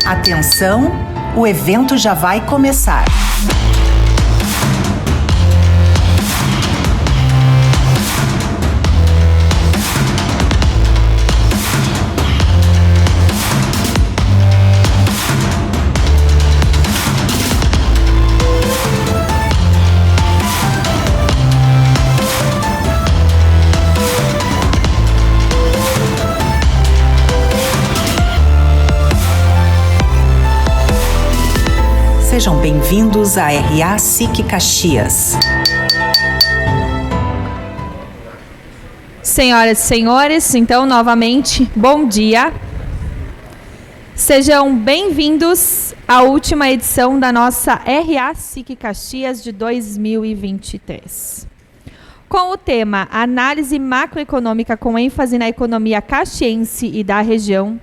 Atenção, o evento já vai começar. Sejam bem-vindos à RA SIC Caxias. Senhoras e senhores, então, novamente, bom dia. Sejam bem-vindos à última edição da nossa RA SIC Caxias de 2023. Com o tema Análise Macroeconômica com ênfase na economia caxiense e da região,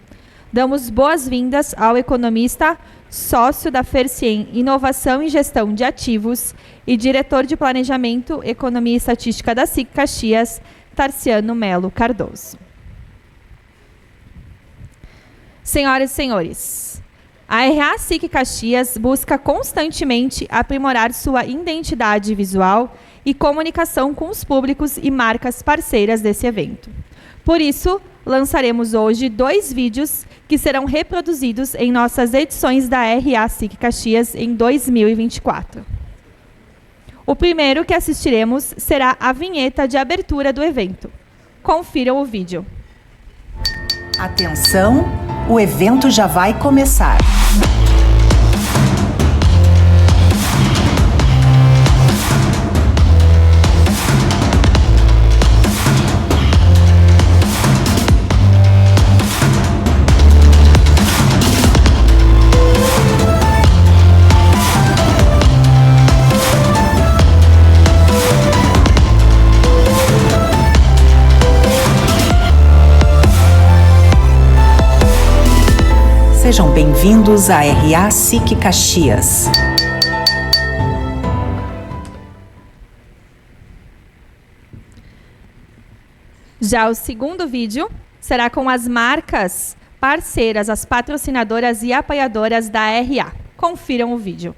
damos boas-vindas ao economista, sócio da Fercien Inovação e Gestão de Ativos e diretor de Planejamento, Economia e Estatística da SIC Caxias, Tarciano Melo Cardoso. Senhoras e senhores, a RA SIC Caxias busca constantemente aprimorar sua identidade visual e comunicação com os públicos e marcas parceiras desse evento. Por isso, lançaremos hoje 2 vídeos que serão reproduzidos em nossas edições da RA SIC Caxias em 2024. O primeiro que assistiremos será a vinheta de abertura do evento. Confiram o vídeo. Atenção, o evento já vai começar. Sejam bem-vindos à RA SIC Caxias. Já o segundo vídeo será com as marcas parceiras, as patrocinadoras e apoiadoras da RA. Confiram o vídeo.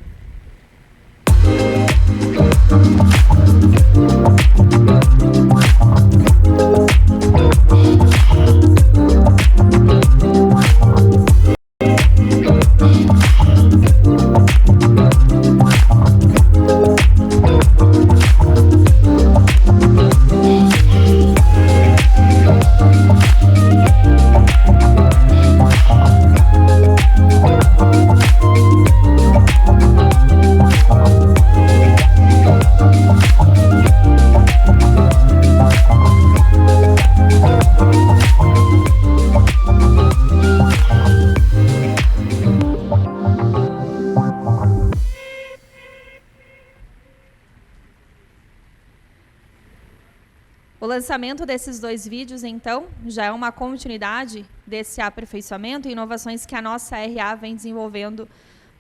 O lançamento desses 2 vídeos, então, já é uma continuidade desse aperfeiçoamento e inovações que a nossa RA vem desenvolvendo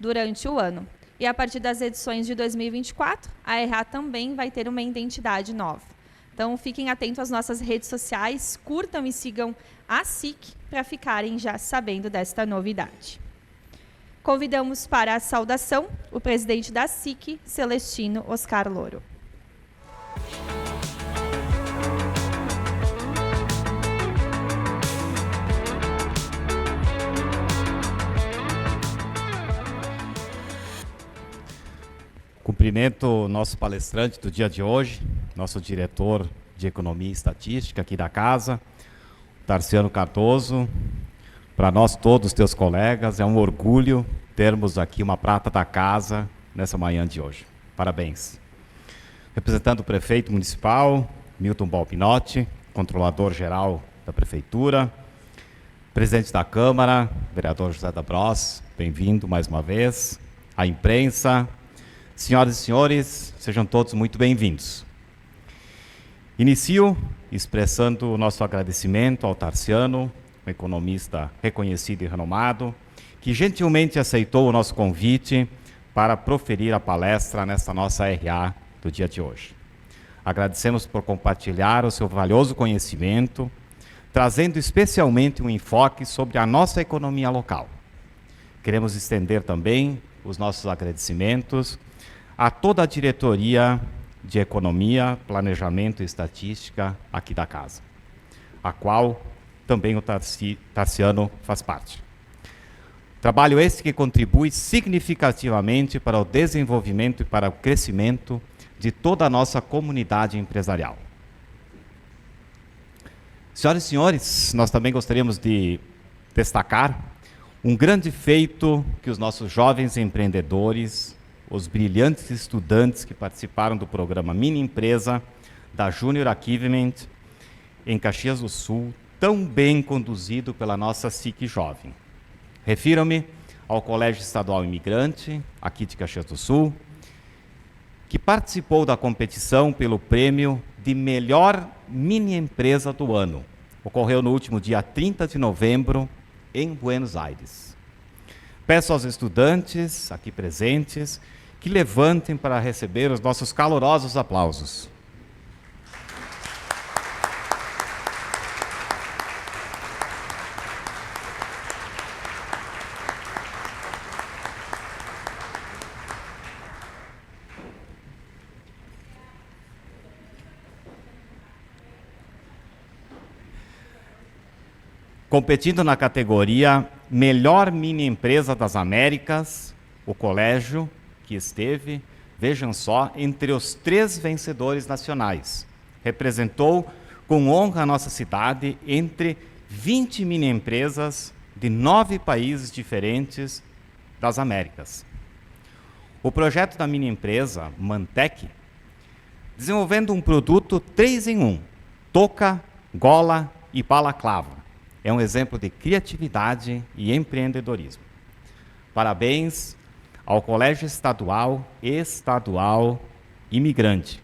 durante o ano. E a partir das edições de 2024, a RA também vai ter uma identidade nova. Então, fiquem atentos às nossas redes sociais, curtam e sigam a SIC para ficarem já sabendo desta novidade. Convidamos para a saudação o presidente da SIC, Celestino Oscar Louro. Cumprimento o nosso palestrante do dia de hoje, nosso diretor de Economia e Estatística aqui da casa, Tarciano Cardoso. Para nós todos, teus colegas, é um orgulho termos aqui uma prata da casa nessa manhã de hoje. Parabéns. Representando o prefeito municipal, Milton Balpinotti, controlador-geral da prefeitura, presidente da Câmara, vereador José da Bros, bem-vindo mais uma vez, a imprensa. Senhoras e senhores, sejam todos muito bem-vindos. Inicio expressando o nosso agradecimento ao Tarciano, um economista reconhecido e renomado, que gentilmente aceitou o nosso convite para proferir a palestra nesta nossa RA do dia de hoje. Agradecemos por compartilhar o seu valioso conhecimento, trazendo especialmente um enfoque sobre a nossa economia local, Queremos estender também os nossos agradecimentos a toda a diretoria de Economia, Planejamento e Estatística aqui da casa, a qual também o Tarciano faz parte. Trabalho esse que contribui significativamente para o desenvolvimento e para o crescimento de toda a nossa comunidade empresarial. Senhoras e senhores, nós também gostaríamos de destacar um grande feito que os nossos jovens empreendedores, os brilhantes estudantes que participaram do programa Mini Empresa da Junior Achievement em Caxias do Sul, tão bem conduzido pela nossa SIC Jovem. Refiro-me ao Colégio Estadual Imigrante, aqui de Caxias do Sul, que participou da competição pelo prêmio de melhor mini empresa do ano. Ocorreu no último dia 30 de novembro, em Buenos Aires. Peço aos estudantes aqui presentes que levantem para receber os nossos calorosos aplausos. Competindo na categoria Melhor Mini Empresa das Américas, o colégio que esteve, vejam só, entre os 3 vencedores nacionais. Representou com honra a nossa cidade entre 20 mini empresas de 9 países diferentes das Américas. O projeto da mini empresa Mantec, desenvolvendo um produto 3 em 1, touca, gola e balaclava. É um exemplo de criatividade e empreendedorismo. Parabéns ao Colégio Estadual Imigrante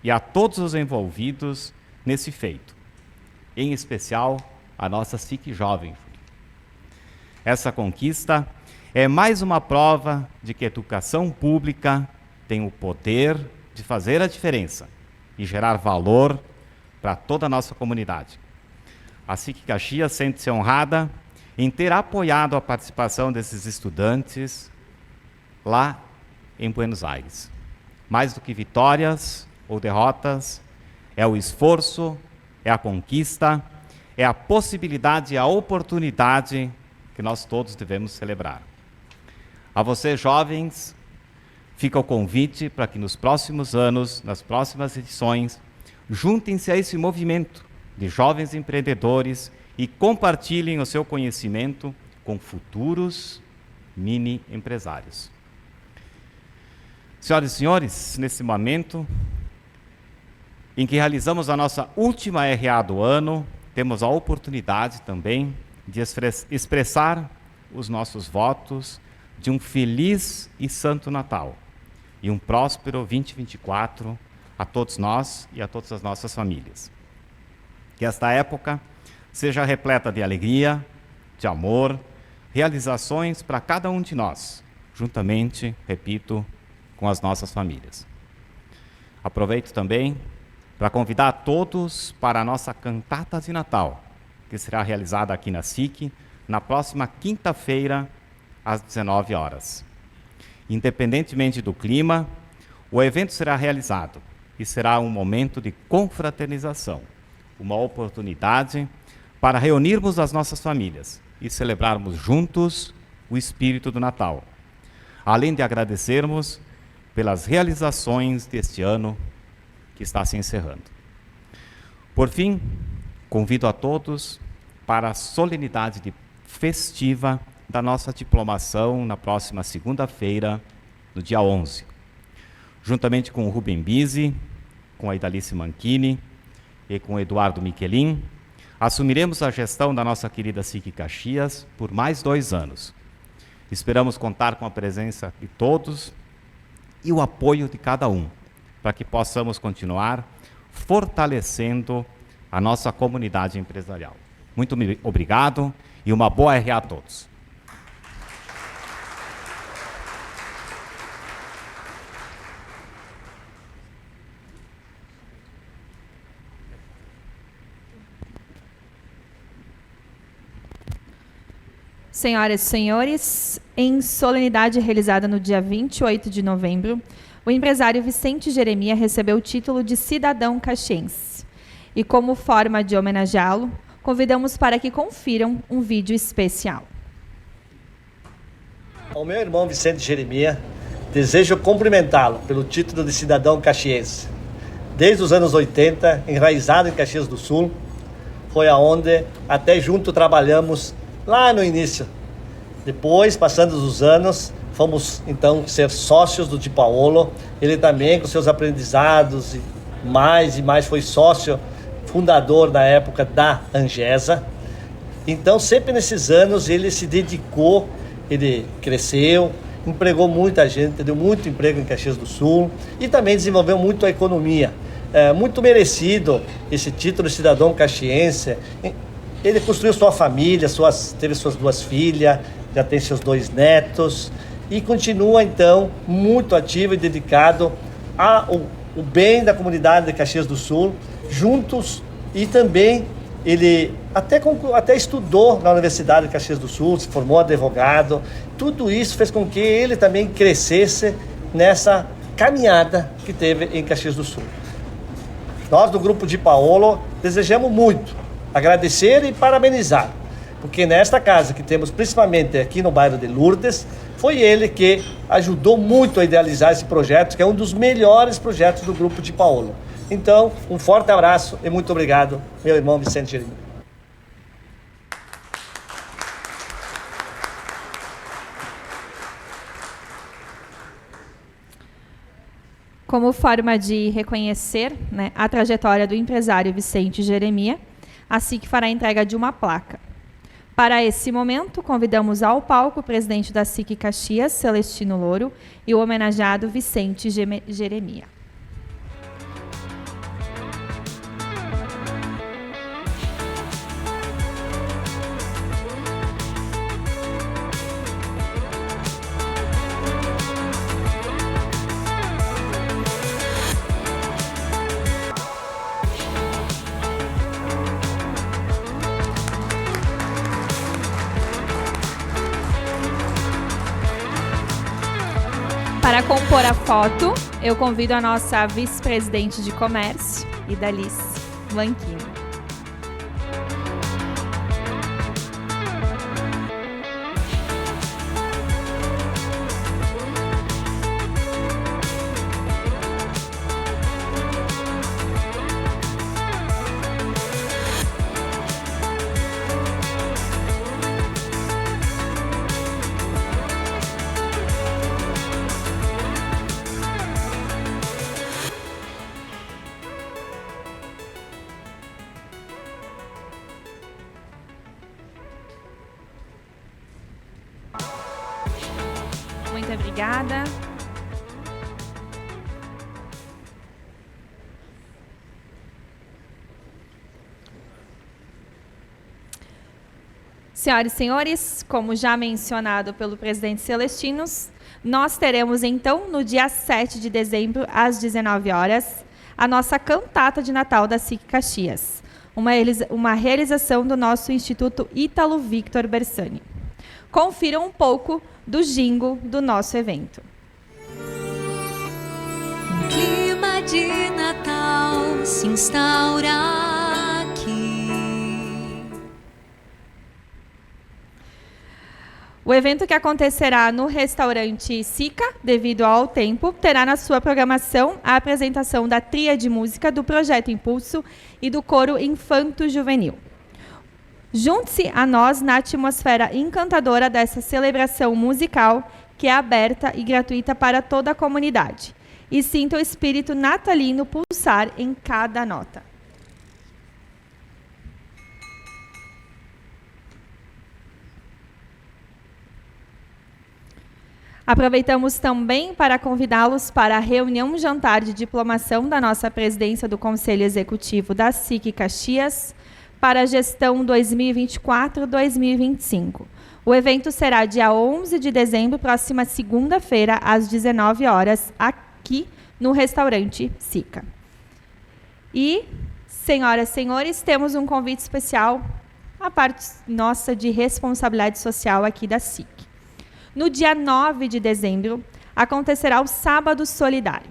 e a todos os envolvidos nesse feito, em especial a nossa SIC Jovem. Essa conquista é mais uma prova de que a educação pública tem o poder de fazer a diferença e gerar valor para toda a nossa comunidade. A SIC Caxias sente-se honrada em ter apoiado a participação desses estudantes lá em Buenos Aires. Mais do que vitórias ou derrotas, é o esforço, é a conquista, é a possibilidade e a oportunidade que nós todos devemos celebrar. A vocês, jovens, fica o convite para que nos próximos anos, nas próximas edições, juntem-se a esse movimento de jovens empreendedores e compartilhem o seu conhecimento com futuros mini empresários. Senhoras e senhores, nesse momento em que realizamos a nossa última RA do ano, temos a oportunidade também de expressar os nossos votos de um feliz e santo Natal e um próspero 2024 a todos nós e a todas as nossas famílias. Que esta época seja repleta de alegria, de amor, realizações para cada um de nós, juntamente, repito, com as nossas famílias. Aproveito também para convidar a todos para a nossa cantata de Natal, que será realizada aqui na SIC, na próxima quinta-feira, às 19 horas. Independentemente do clima, o evento será realizado e será um momento de confraternização, uma oportunidade para reunirmos as nossas famílias e celebrarmos juntos o espírito do Natal, além de agradecermos pelas realizações deste ano que está se encerrando. Por fim, convido a todos para a solenidade festiva da nossa diplomação na próxima segunda-feira, no dia 11. Juntamente com o Rubem Bisi, com a Idalice Manchini e com o Eduardo Michelin, assumiremos a gestão da nossa querida SIC Caxias por mais 2 anos. Esperamos contar com a presença de todos e o apoio de cada um, para que possamos continuar fortalecendo a nossa comunidade empresarial. Muito obrigado e uma boa RA a todos. Senhoras e senhores, em solenidade realizada no dia 28 de novembro, o empresário Vicente Jeremia recebeu o título de cidadão caxiense. E como forma de homenageá-lo, convidamos para que confiram um vídeo especial. Ao meu irmão Vicente Jeremia, desejo cumprimentá-lo pelo título de cidadão caxiense. Desde os anos 80, enraizado em Caxias do Sul, foi aonde até junto trabalhamos lá no início. Depois, passando os anos, fomos então ser sócios do Di Paolo. Ele também, com seus aprendizados e mais foi sócio fundador na época da Angesa. Então, sempre nesses anos, ele se dedicou, ele cresceu, empregou muita gente, deu muito emprego em Caxias do Sul e também desenvolveu muito a economia. Muito merecido esse título de cidadão caxiense. Ele construiu sua família, teve suas 2 filhas, já tem seus 2 netos e continua então muito ativo e dedicado ao bem da comunidade de Caxias do Sul, juntos. E também ele até estudou na Universidade de Caxias do Sul, se formou advogado. Tudo isso fez com que ele também crescesse nessa caminhada que teve em Caxias do Sul. Nós do Grupo Di Paolo desejamos muito agradecer e parabenizar, porque nesta casa que temos principalmente aqui no bairro de Lourdes, foi ele que ajudou muito a idealizar esse projeto, que é um dos melhores projetos do Grupo Di Paolo. Então, um forte abraço e muito obrigado, meu irmão Vicente Jeremia. Como forma de reconhecer, a trajetória do empresário Vicente Jeremia, a SIC fará a entrega de uma placa. Para esse momento, convidamos ao palco o presidente da SIC Caxias, Celestino Louro, e o homenageado Vicente Jeremia. Para compor a foto, eu convido a nossa vice-presidente de comércio, Idalice Blanquini. Muito obrigada. Senhoras e senhores, como já mencionado pelo presidente Celestinos, nós teremos então, no dia 7 de dezembro, às 19 horas, a nossa cantata de Natal da SIC Caxias, uma realização do nosso Instituto Ítalo Victor Bersani. Confiram um pouco do jingle do nosso evento. Um clima de Natal se instaura aqui. O evento, que acontecerá no restaurante Sica, devido ao tempo, terá na sua programação a apresentação da tríade de música do Projeto Impulso e do coro infanto-juvenil. Junte-se a nós na atmosfera encantadora dessa celebração musical, que é aberta e gratuita para toda a comunidade. E sinta o espírito natalino pulsar em cada nota. Aproveitamos também para convidá-los para a reunião jantar de diplomação da nossa presidência do Conselho Executivo da SIC Caxias, para a gestão 2024-2025. O evento será dia 11 de dezembro, próxima segunda-feira, às 19 horas, aqui no restaurante Sica. E, senhoras e senhores, temos um convite especial a parte nossa de responsabilidade social aqui da SIC. No dia 9 de dezembro, acontecerá o Sábado Solidário.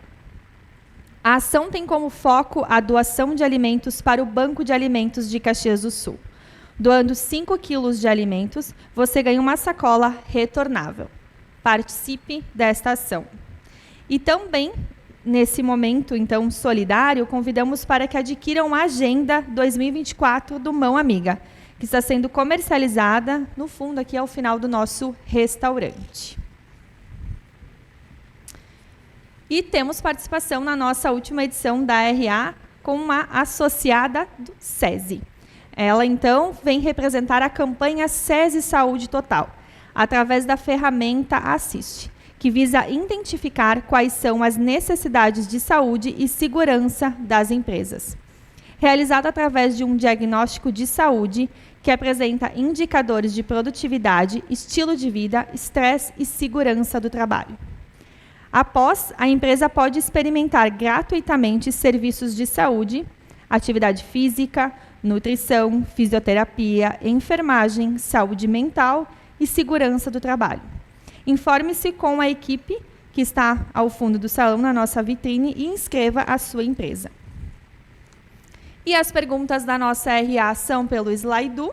A ação tem como foco a doação de alimentos para o Banco de Alimentos de Caxias do Sul. Doando 5 quilos de alimentos, você ganha uma sacola retornável. Participe desta ação. E também, nesse momento, então, solidário, convidamos para que adquiram a Agenda 2024 do Mão Amiga, que está sendo comercializada, no fundo, aqui ao final do nosso restaurante. E temos participação na nossa última edição da RA com uma associada do SESI. Ela, então, vem representar a campanha SESI Saúde Total, através da ferramenta Assiste, que visa identificar quais são as necessidades de saúde e segurança das empresas. Realizada através de um diagnóstico de saúde que apresenta indicadores de produtividade, estilo de vida, estresse e segurança do trabalho. Após, a empresa pode experimentar gratuitamente serviços de saúde, atividade física, nutrição, fisioterapia, enfermagem, saúde mental e segurança do trabalho. Informe-se com a equipe que está ao fundo do salão na nossa vitrine e inscreva a sua empresa. E as perguntas da nossa RA são pelo Slido.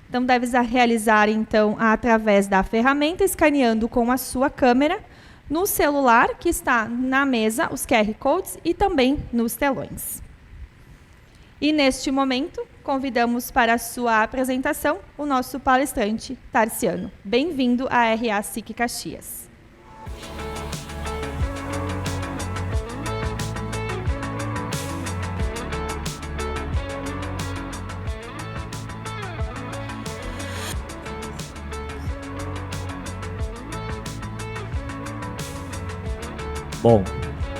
Então, deve realizar então através da ferramenta, escaneando com a sua câmera, no celular que está na mesa, os QR Codes e também nos telões. E, neste momento, convidamos para a sua apresentação o nosso palestrante, Tarciano. Bem-vindo à RA SIC Caxias. Bom,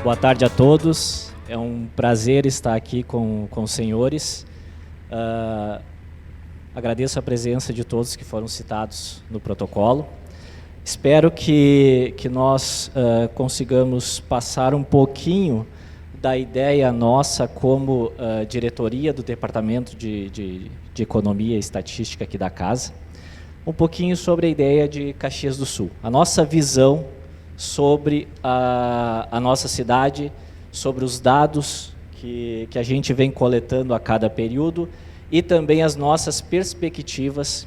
boa tarde a todos. É um prazer estar aqui com os senhores. Agradeço a presença de todos que foram citados no protocolo. Espero que nós consigamos passar um pouquinho da ideia nossa como diretoria do Departamento de Economia e Estatística aqui da casa, um pouquinho sobre a ideia de Caxias do Sul, a nossa visão sobre a nossa cidade, sobre os dados que a gente vem coletando a cada período e também as nossas perspectivas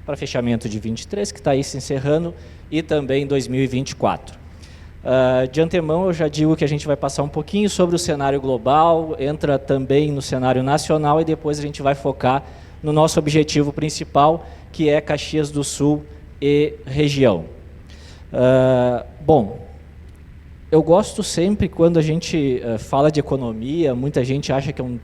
para fechamento de 23, que está aí se encerrando, e também 2024. De antemão, eu já digo que a gente vai passar um pouquinho sobre o cenário global, entra também no cenário nacional e depois a gente vai focar no nosso objetivo principal, que é Caxias do Sul e região. Bom, eu gosto sempre, quando a gente fala de economia, muita gente acha que é um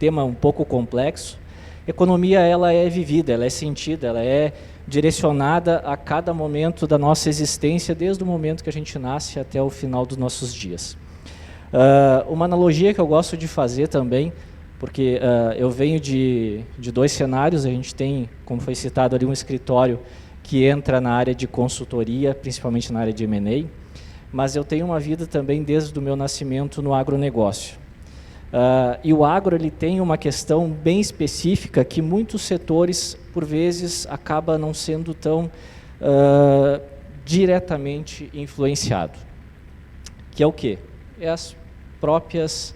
tema um pouco complexo. Economia, ela é vivida, ela é sentida, ela é direcionada a cada momento da nossa existência, desde o momento que a gente nasce até o final dos nossos dias. Uma analogia que eu gosto de fazer também, porque eu venho de 2 cenários, a gente tem, como foi citado ali, um escritório que entra na área de consultoria, principalmente na área de M&A, mas eu tenho uma vida também desde o meu nascimento no agronegócio. E o agro ele tem uma questão bem específica que muitos setores, por vezes, acaba não sendo tão diretamente influenciado. Que é o quê? É as próprias...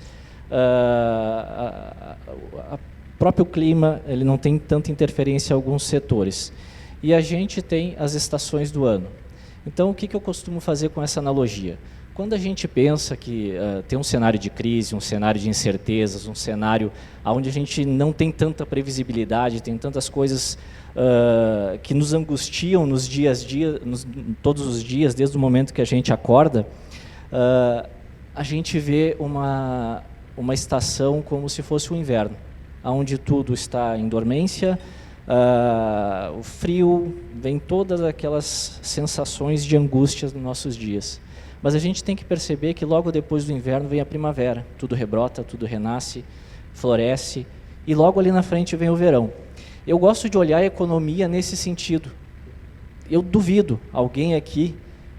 o próprio clima, ele não tem tanta interferência em alguns setores. E a gente tem as estações do ano. Então, o que eu costumo fazer com essa analogia? Quando a gente pensa que tem um cenário de crise, um cenário de incertezas, um cenário onde a gente não tem tanta previsibilidade, tem tantas coisas que nos angustiam todos os dias, desde o momento que a gente acorda, a gente vê uma estação como se fosse o inverno, onde tudo está em dormência, o frio, vem todas aquelas sensações de angústia nos nossos dias. Mas a gente tem que perceber que logo depois do inverno vem a primavera, tudo rebrota, tudo renasce, floresce, e logo ali na frente vem o verão. Eu gosto de olhar a economia nesse sentido. Eu duvido alguém aqui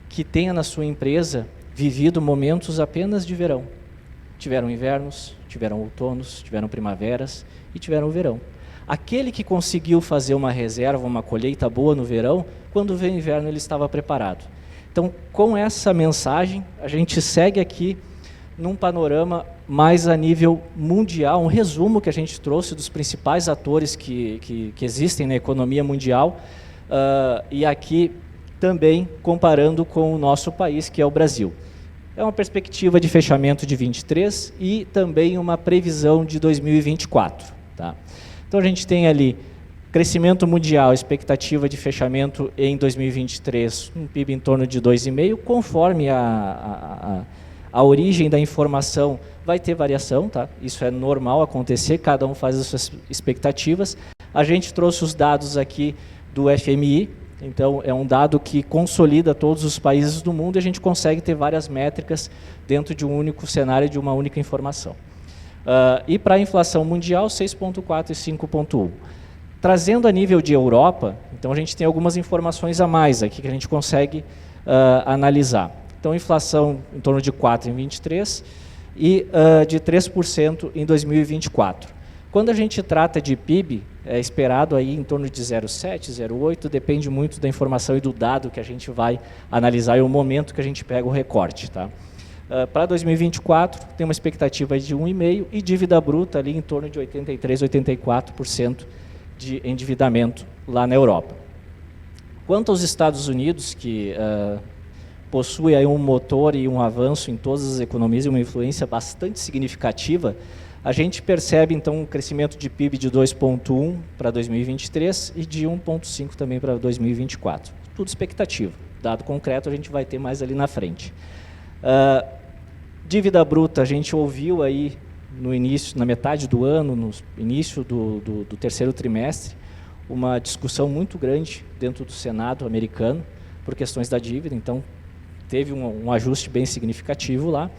que tenha na sua empresa vivido momentos apenas de verão. Tiveram invernos, tiveram outonos, tiveram primaveras e tiveram o verão. Aquele que conseguiu fazer uma reserva, uma colheita boa no verão, quando veio o inverno ele estava preparado. Então, com essa mensagem, a gente segue aqui num panorama mais a nível mundial, um resumo que a gente trouxe dos principais atores que existem na economia mundial, e aqui também comparando com o nosso país, que é o Brasil. É uma perspectiva de fechamento de 23 e também uma previsão de 2024. Tá? Então a gente tem ali crescimento mundial, expectativa de fechamento em 2023, um PIB em torno de 2,5, conforme a origem da informação vai ter variação, tá? Isso é normal acontecer, cada um faz as suas expectativas. A gente trouxe os dados aqui do FMI, então é um dado que consolida todos os países do mundo e a gente consegue ter várias métricas dentro de um único cenário, de uma única informação. E para a inflação mundial, 6,4 e 5,1. Trazendo a nível de Europa, então a gente tem algumas informações a mais aqui que a gente consegue analisar. Então, inflação em torno de 4 em 23 e de 3% em 2024. Quando a gente trata de PIB, é esperado aí em torno de 0,7, 0,8, depende muito da informação e do dado que a gente vai analisar e o momento que a gente pega o recorte. Tá? Para 2024, tem uma expectativa de 1,5% e dívida bruta ali em torno de 83, 84% de endividamento lá na Europa. Quanto aos Estados Unidos, que possui aí um motor e um avanço em todas as economias e uma influência bastante significativa, a gente percebe então um crescimento de PIB de 2,1 para 2023 e de 1,5 também para 2024. Tudo expectativa. Dado concreto a gente vai ter mais ali na frente. Dívida bruta, a gente ouviu aí no início, na metade do ano, no início do terceiro trimestre, uma discussão muito grande dentro do Senado americano por questões da dívida, então teve um ajuste bem significativo lá.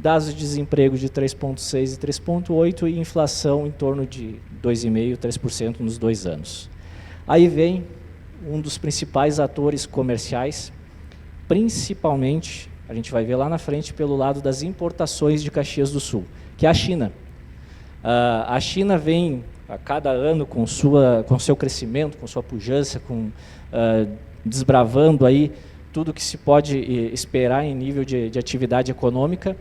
Dados de desemprego de 3,6% e 3,8% e inflação em torno de 2,5% e 3% nos 2 anos. Aí vem um dos principais atores comerciais, principalmente, a gente vai ver lá na frente, pelo lado das importações de Caxias do Sul, que é a China. A China vem a cada ano com seu crescimento, com sua pujança, desbravando aí tudo que se pode esperar em nível de atividade econômica.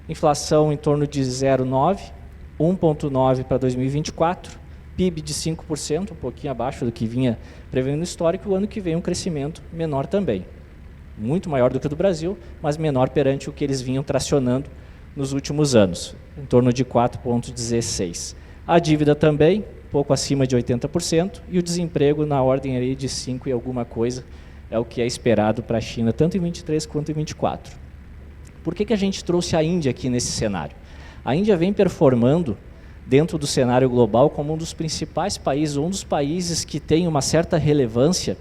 Inflação em torno de 0,9%, 1,9% para 2024, PIB de 5%, um pouquinho abaixo do que vinha prevendo no histórico, e o ano que vem um crescimento menor também. Muito maior do que o do Brasil, mas menor perante o que eles vinham tracionando nos últimos anos, em torno de 4,16%. A dívida também, pouco acima de 80%, e o desemprego na ordem aí de 5 e alguma coisa, é o que é esperado para a China, tanto em 23 quanto em 24. Por que a gente trouxe a Índia aqui nesse cenário? A Índia vem performando dentro do cenário global como um dos principais países, um dos países que tem uma certa relevância,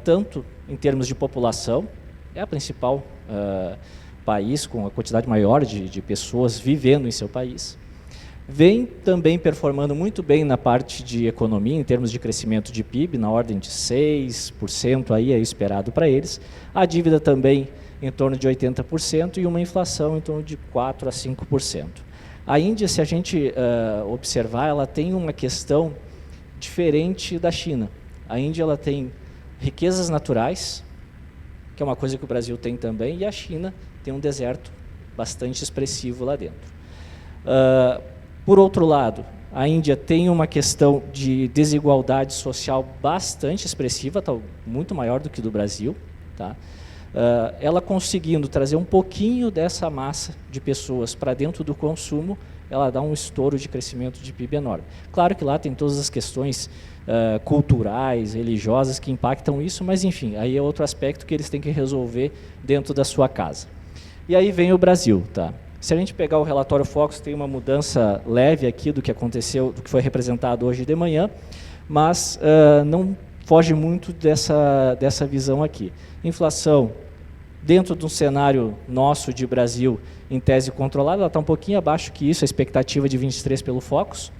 tanto em termos de população, é a principal país com a quantidade maior de pessoas vivendo em seu país. Vem também performando muito bem na parte de economia, em termos de crescimento de PIB, na ordem de 6%, aí é esperado para eles. A dívida também em torno de 80% e uma inflação em torno de 4% a 5%. A Índia, se a gente observar, ela tem uma questão diferente da China. A Índia ela tem riquezas naturais, que é uma coisa que o Brasil tem também, e a China tem um deserto bastante expressivo lá dentro. Por outro lado, a Índia tem uma questão de desigualdade social bastante expressiva, tá, muito maior do que do Brasil. Tá? Ela conseguindo trazer um pouquinho dessa massa de pessoas para dentro do consumo, ela dá um estouro de crescimento de PIB enorme. Claro que lá tem todas as questões culturais, religiosas que impactam isso, mas enfim, aí é outro aspecto que eles têm que resolver dentro da sua casa. E aí vem o Brasil. Tá? Se a gente pegar o relatório Focus, tem uma mudança leve aqui do que aconteceu, do que foi representado hoje de manhã, mas não foge muito dessa visão aqui. Inflação, dentro de um cenário nosso de Brasil, em tese controlada, ela está um pouquinho abaixo que isso, a expectativa de 23 pelo Focus.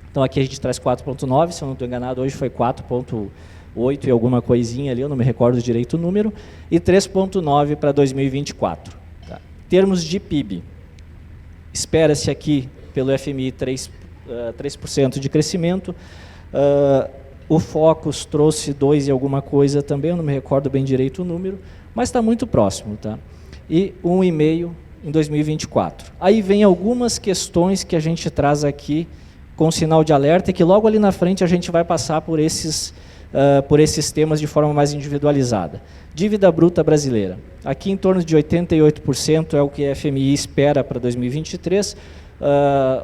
Então aqui a gente traz 4,9, se eu não estou enganado, hoje foi 4,8 e alguma coisinha ali, eu não me recordo direito o número, e 3,9 para 2024. Tá? Em termos de PIB, espera-se aqui pelo FMI 3% de crescimento. O Focus trouxe 2 e alguma coisa também, eu não me recordo bem direito o número, mas está muito próximo. Tá? E 1,5% em 2024. Aí vem algumas questões que a gente traz aqui com sinal de alerta e que logo ali na frente a gente vai passar por esses temas de forma mais individualizada. Dívida bruta brasileira. Aqui em torno de 88% é o que a FMI espera para 2023.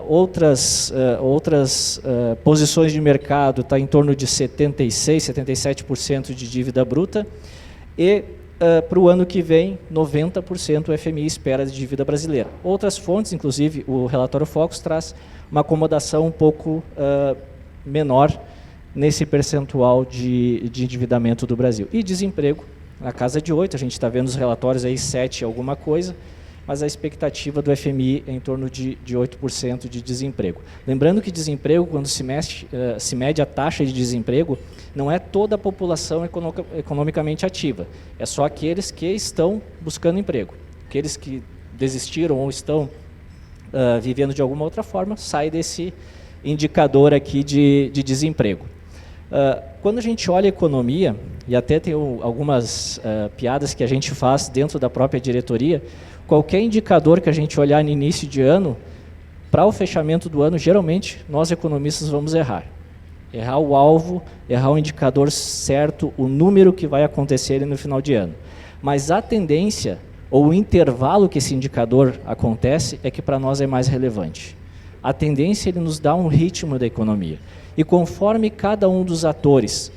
Outras posições de mercado está em torno de 76%, 77% de dívida bruta. E para o ano que vem, 90% o FMI espera de dívida brasileira. Outras fontes, inclusive o relatório Focus, traz uma acomodação um pouco menor nesse percentual de endividamento do Brasil. E desemprego, na casa de 8%, a gente está vendo os relatórios aí 7% alguma coisa, mas a expectativa do FMI é em torno de 8% de desemprego. Lembrando que desemprego, quando se mede a taxa de desemprego, não é toda a população economicamente ativa, é só aqueles que estão buscando emprego. Aqueles que desistiram ou estão vivendo de alguma outra forma, sai desse indicador aqui de desemprego. Quando a gente olha a economia, e até tem algumas piadas que a gente faz dentro da própria diretoria, qualquer indicador que a gente olhar no início de ano, para o fechamento do ano, geralmente, nós economistas vamos errar. Errar o alvo, errar o indicador certo, o número que vai acontecer no final de ano. Mas a tendência, ou o intervalo que esse indicador acontece, é que para nós é mais relevante. A tendência, ele nos dá um ritmo da economia. E conforme cada um dos atores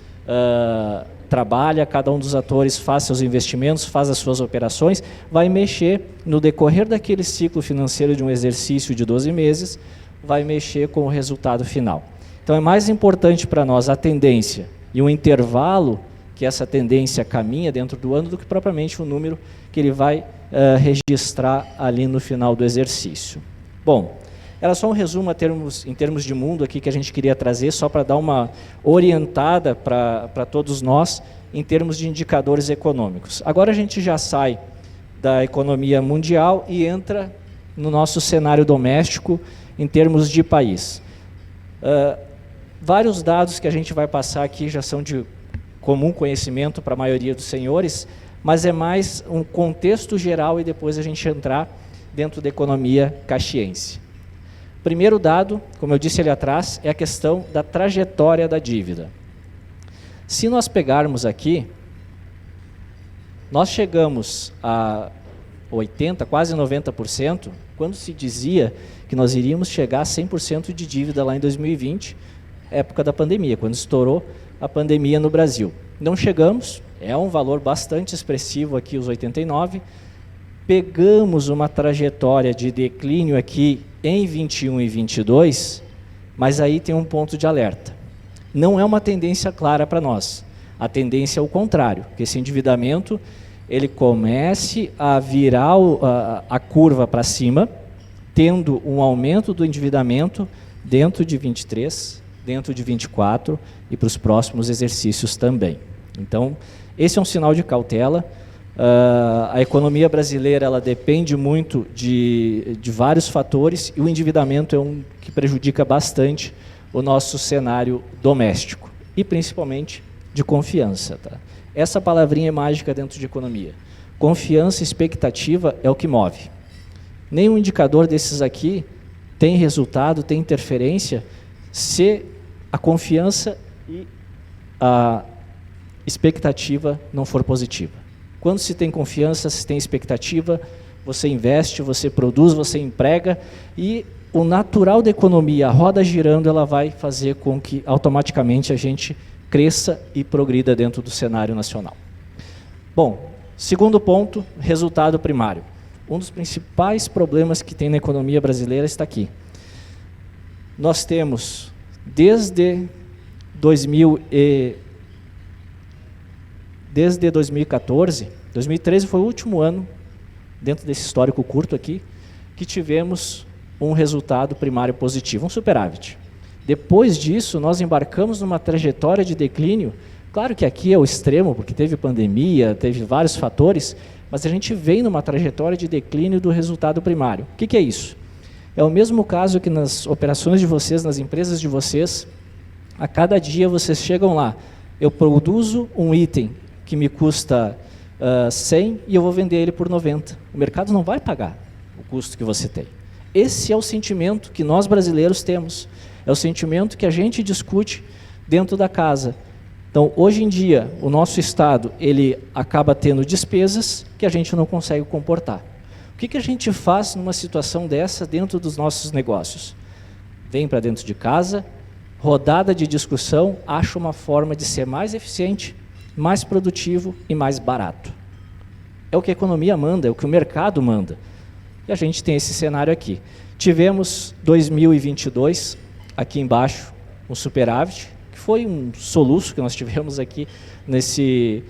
trabalha, cada um dos atores faz seus investimentos, faz as suas operações, vai mexer no decorrer daquele ciclo financeiro de um exercício de 12 meses, vai mexer com o resultado final. Então é mais importante para nós a tendência e o intervalo que essa tendência caminha dentro do ano do que propriamente o número que ele vai registrar ali no final do exercício. Bom, era só um resumo em termos de mundo aqui que a gente queria trazer, só para dar uma orientada para todos nós em termos de indicadores econômicos. Agora a gente já sai da economia mundial e entra no nosso cenário doméstico em termos de país. Vários dados que a gente vai passar aqui já são de comum conhecimento para a maioria dos senhores, mas é mais um contexto geral e depois a gente entrar dentro da economia caxiense. Primeiro dado, como eu disse ali atrás, é a questão da trajetória da dívida. Se nós pegarmos aqui, nós chegamos a 80%, quase 90%, quando se dizia que nós iríamos chegar a 100% de dívida lá em 2020, época da pandemia, quando estourou a pandemia no Brasil. Não chegamos, é um valor bastante expressivo aqui, os 89%. Pegamos uma trajetória de declínio aqui em 21 e 22, mas aí tem um ponto de alerta. Não é uma tendência clara para nós. A tendência é o contrário, que esse endividamento ele comece a virar a curva para cima, tendo um aumento do endividamento dentro de 23, dentro de 24 e para os próximos exercícios também. Então, esse é um sinal de cautela. A economia brasileira ela depende muito de vários fatores e o endividamento é um que prejudica bastante o nosso cenário doméstico e principalmente de confiança. Tá? Essa palavrinha é mágica dentro de economia. Confiança e expectativa é o que move. Nenhum indicador desses aqui tem resultado, tem interferência se a confiança e a expectativa não for positiva. Quando se tem confiança, se tem expectativa, você investe, você produz, você emprega e o natural da economia, a roda girando, ela vai fazer com que automaticamente a gente cresça e progrida dentro do cenário nacional. Bom, segundo ponto, resultado primário. Um dos principais problemas que tem na economia brasileira está aqui. Nós temos, desde 2014, 2013 foi o último ano, dentro desse histórico curto aqui, que tivemos um resultado primário positivo, um superávit. Depois disso, nós embarcamos numa trajetória de declínio. Claro que aqui é o extremo, porque teve pandemia, teve vários fatores, mas a gente vem numa trajetória de declínio do resultado primário. O que é isso? É o mesmo caso que nas operações de vocês, nas empresas de vocês, a cada dia vocês chegam lá, eu produzo um item que me custa 100 e eu vou vender ele por 90. O mercado não vai pagar o custo que você tem. Esse é o sentimento que nós brasileiros temos, é o sentimento que a gente discute dentro da casa. Então, hoje em dia, o nosso Estado ele acaba tendo despesas que a gente não consegue comportar. O que a gente faz numa situação dessa dentro dos nossos negócios? Vem para dentro de casa, rodada de discussão, acha uma forma de ser mais eficiente, mais produtivo e mais barato. É o que a economia manda, é o que o mercado manda. E a gente tem esse cenário aqui. Tivemos 2022, aqui embaixo, um superávit, que foi um soluço que nós tivemos aqui nesse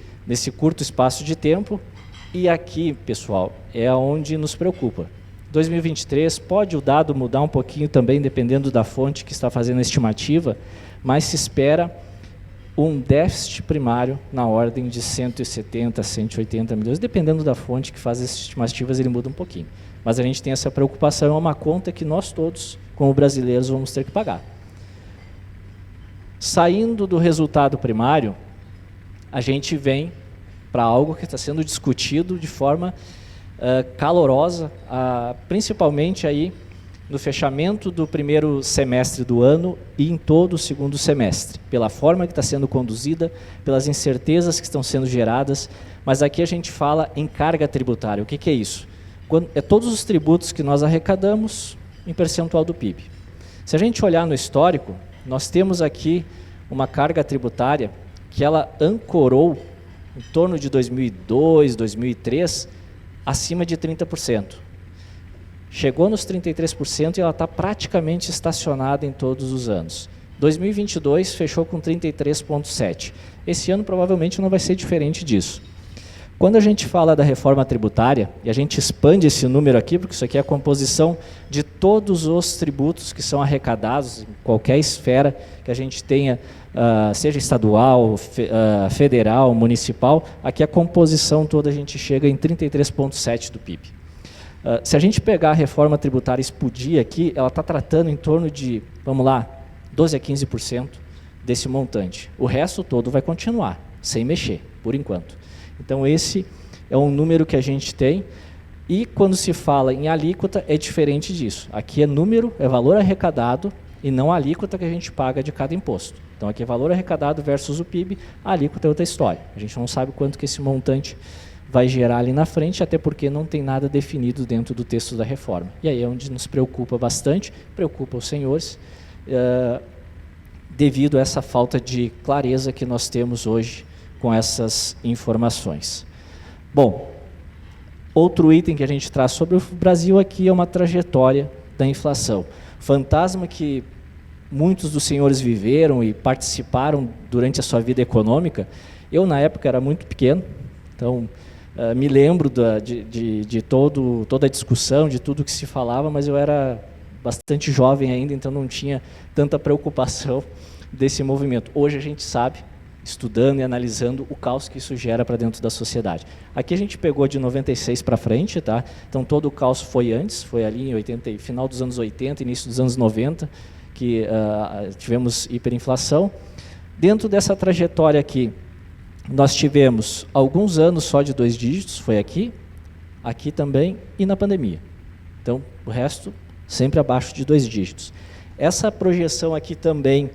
curto espaço de tempo. E aqui, pessoal, é onde nos preocupa. 2023, pode o dado mudar um pouquinho também, dependendo da fonte que está fazendo a estimativa, mas se espera um déficit primário na ordem de 170, 180 milhões, dependendo da fonte que faz as estimativas, ele muda um pouquinho. Mas a gente tem essa preocupação, é uma conta que nós todos, como brasileiros, vamos ter que pagar. Saindo do resultado primário, a gente vem para algo que está sendo discutido de forma calorosa, principalmente aí no fechamento do primeiro semestre do ano e em todo o segundo semestre, pela forma que está sendo conduzida, pelas incertezas que estão sendo geradas, mas aqui a gente fala em carga tributária. O que é isso? É todos os tributos que nós arrecadamos em percentual do PIB. Se a gente olhar no histórico, nós temos aqui uma carga tributária que ela ancorou em torno de 2002, 2003, acima de 30%. Chegou nos 33% e ela está praticamente estacionada em todos os anos. 2022 fechou com 33,7%. Esse ano provavelmente não vai ser diferente disso. Quando a gente fala da reforma tributária, e a gente expande esse número aqui, porque isso aqui é a composição de todos os tributos que são arrecadados em qualquer esfera que a gente tenha, seja estadual, federal, municipal, aqui a composição toda a gente chega em 33,7% do PIB. Se a gente pegar a reforma tributária e explodir aqui, ela está tratando em torno de, vamos lá, 12% a 15% desse montante. O resto todo vai continuar, sem mexer, por enquanto. Então, esse é um número que a gente tem, e quando se fala em alíquota, é diferente disso. Aqui é número, é valor arrecadado, e não a alíquota que a gente paga de cada imposto. Então, aqui é valor arrecadado versus o PIB, a alíquota é outra história. A gente não sabe quanto que esse montante vai gerar ali na frente, até porque não tem nada definido dentro do texto da reforma. E aí é onde nos preocupa bastante, preocupa os senhores, devido a essa falta de clareza que nós temos hoje com essas informações. Bom, outro item que a gente traz sobre o Brasil aqui é uma trajetória da inflação. Fantasma que muitos dos senhores viveram e participaram durante a sua vida econômica. Eu, na época, era muito pequeno, então me lembro de toda a discussão, de tudo que se falava, mas eu era bastante jovem ainda, então não tinha tanta preocupação desse movimento. Hoje a gente sabe, estudando e analisando o caos que isso gera para dentro da sociedade. Aqui a gente pegou de 96 para frente, tá? Então todo o caos foi antes, foi ali em final dos anos 80, início dos anos 90, que tivemos hiperinflação. Dentro dessa trajetória aqui, nós tivemos alguns anos só de 2 dígitos, foi aqui também, e na pandemia. Então, o resto sempre abaixo de 2 dígitos. Essa projeção aqui também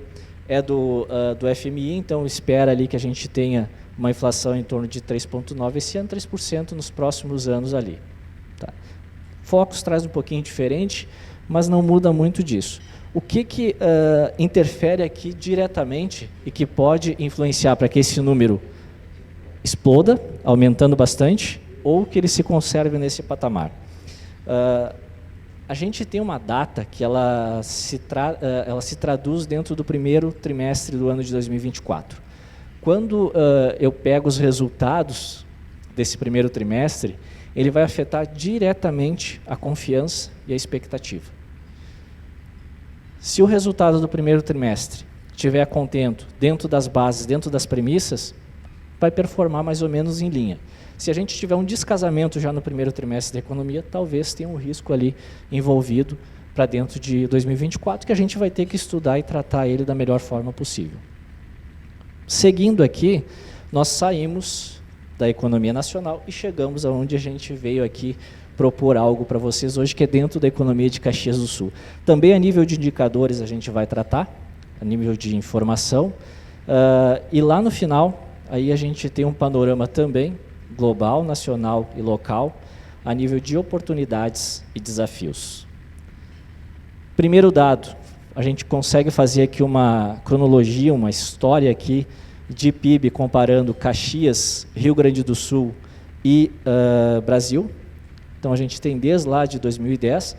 é do FMI, então espera ali que a gente tenha uma inflação em torno de 3,9% esse ano, 3% nos próximos anos ali. Tá. Focus traz um pouquinho diferente, mas não muda muito disso. O que interfere aqui diretamente e que pode influenciar para que esse número exploda, aumentando bastante, ou que ele se conserve nesse patamar? A gente tem uma data que ela se traduz dentro do primeiro trimestre do ano de 2024. Quando eu pego os resultados desse primeiro trimestre, ele vai afetar diretamente a confiança e a expectativa. Se o resultado do primeiro trimestre estiver contento, dentro das bases, dentro das premissas, vai performar mais ou menos em linha. Se a gente tiver um descasamento já no primeiro trimestre da economia, talvez tenha um risco ali envolvido para dentro de 2024, que a gente vai ter que estudar e tratar ele da melhor forma possível. Seguindo aqui, nós saímos da economia nacional e chegamos aonde a gente veio aqui propor algo para vocês hoje, que é dentro da economia de Caxias do Sul. Também a nível de indicadores a gente vai tratar, a nível de informação, e lá no final, aí a gente tem um panorama também, global, nacional e local, a nível de oportunidades e desafios. Primeiro dado, a gente consegue fazer aqui uma cronologia, uma história aqui de PIB comparando Caxias, Rio Grande do Sul e Brasil. Então a gente tem desde lá de 2010,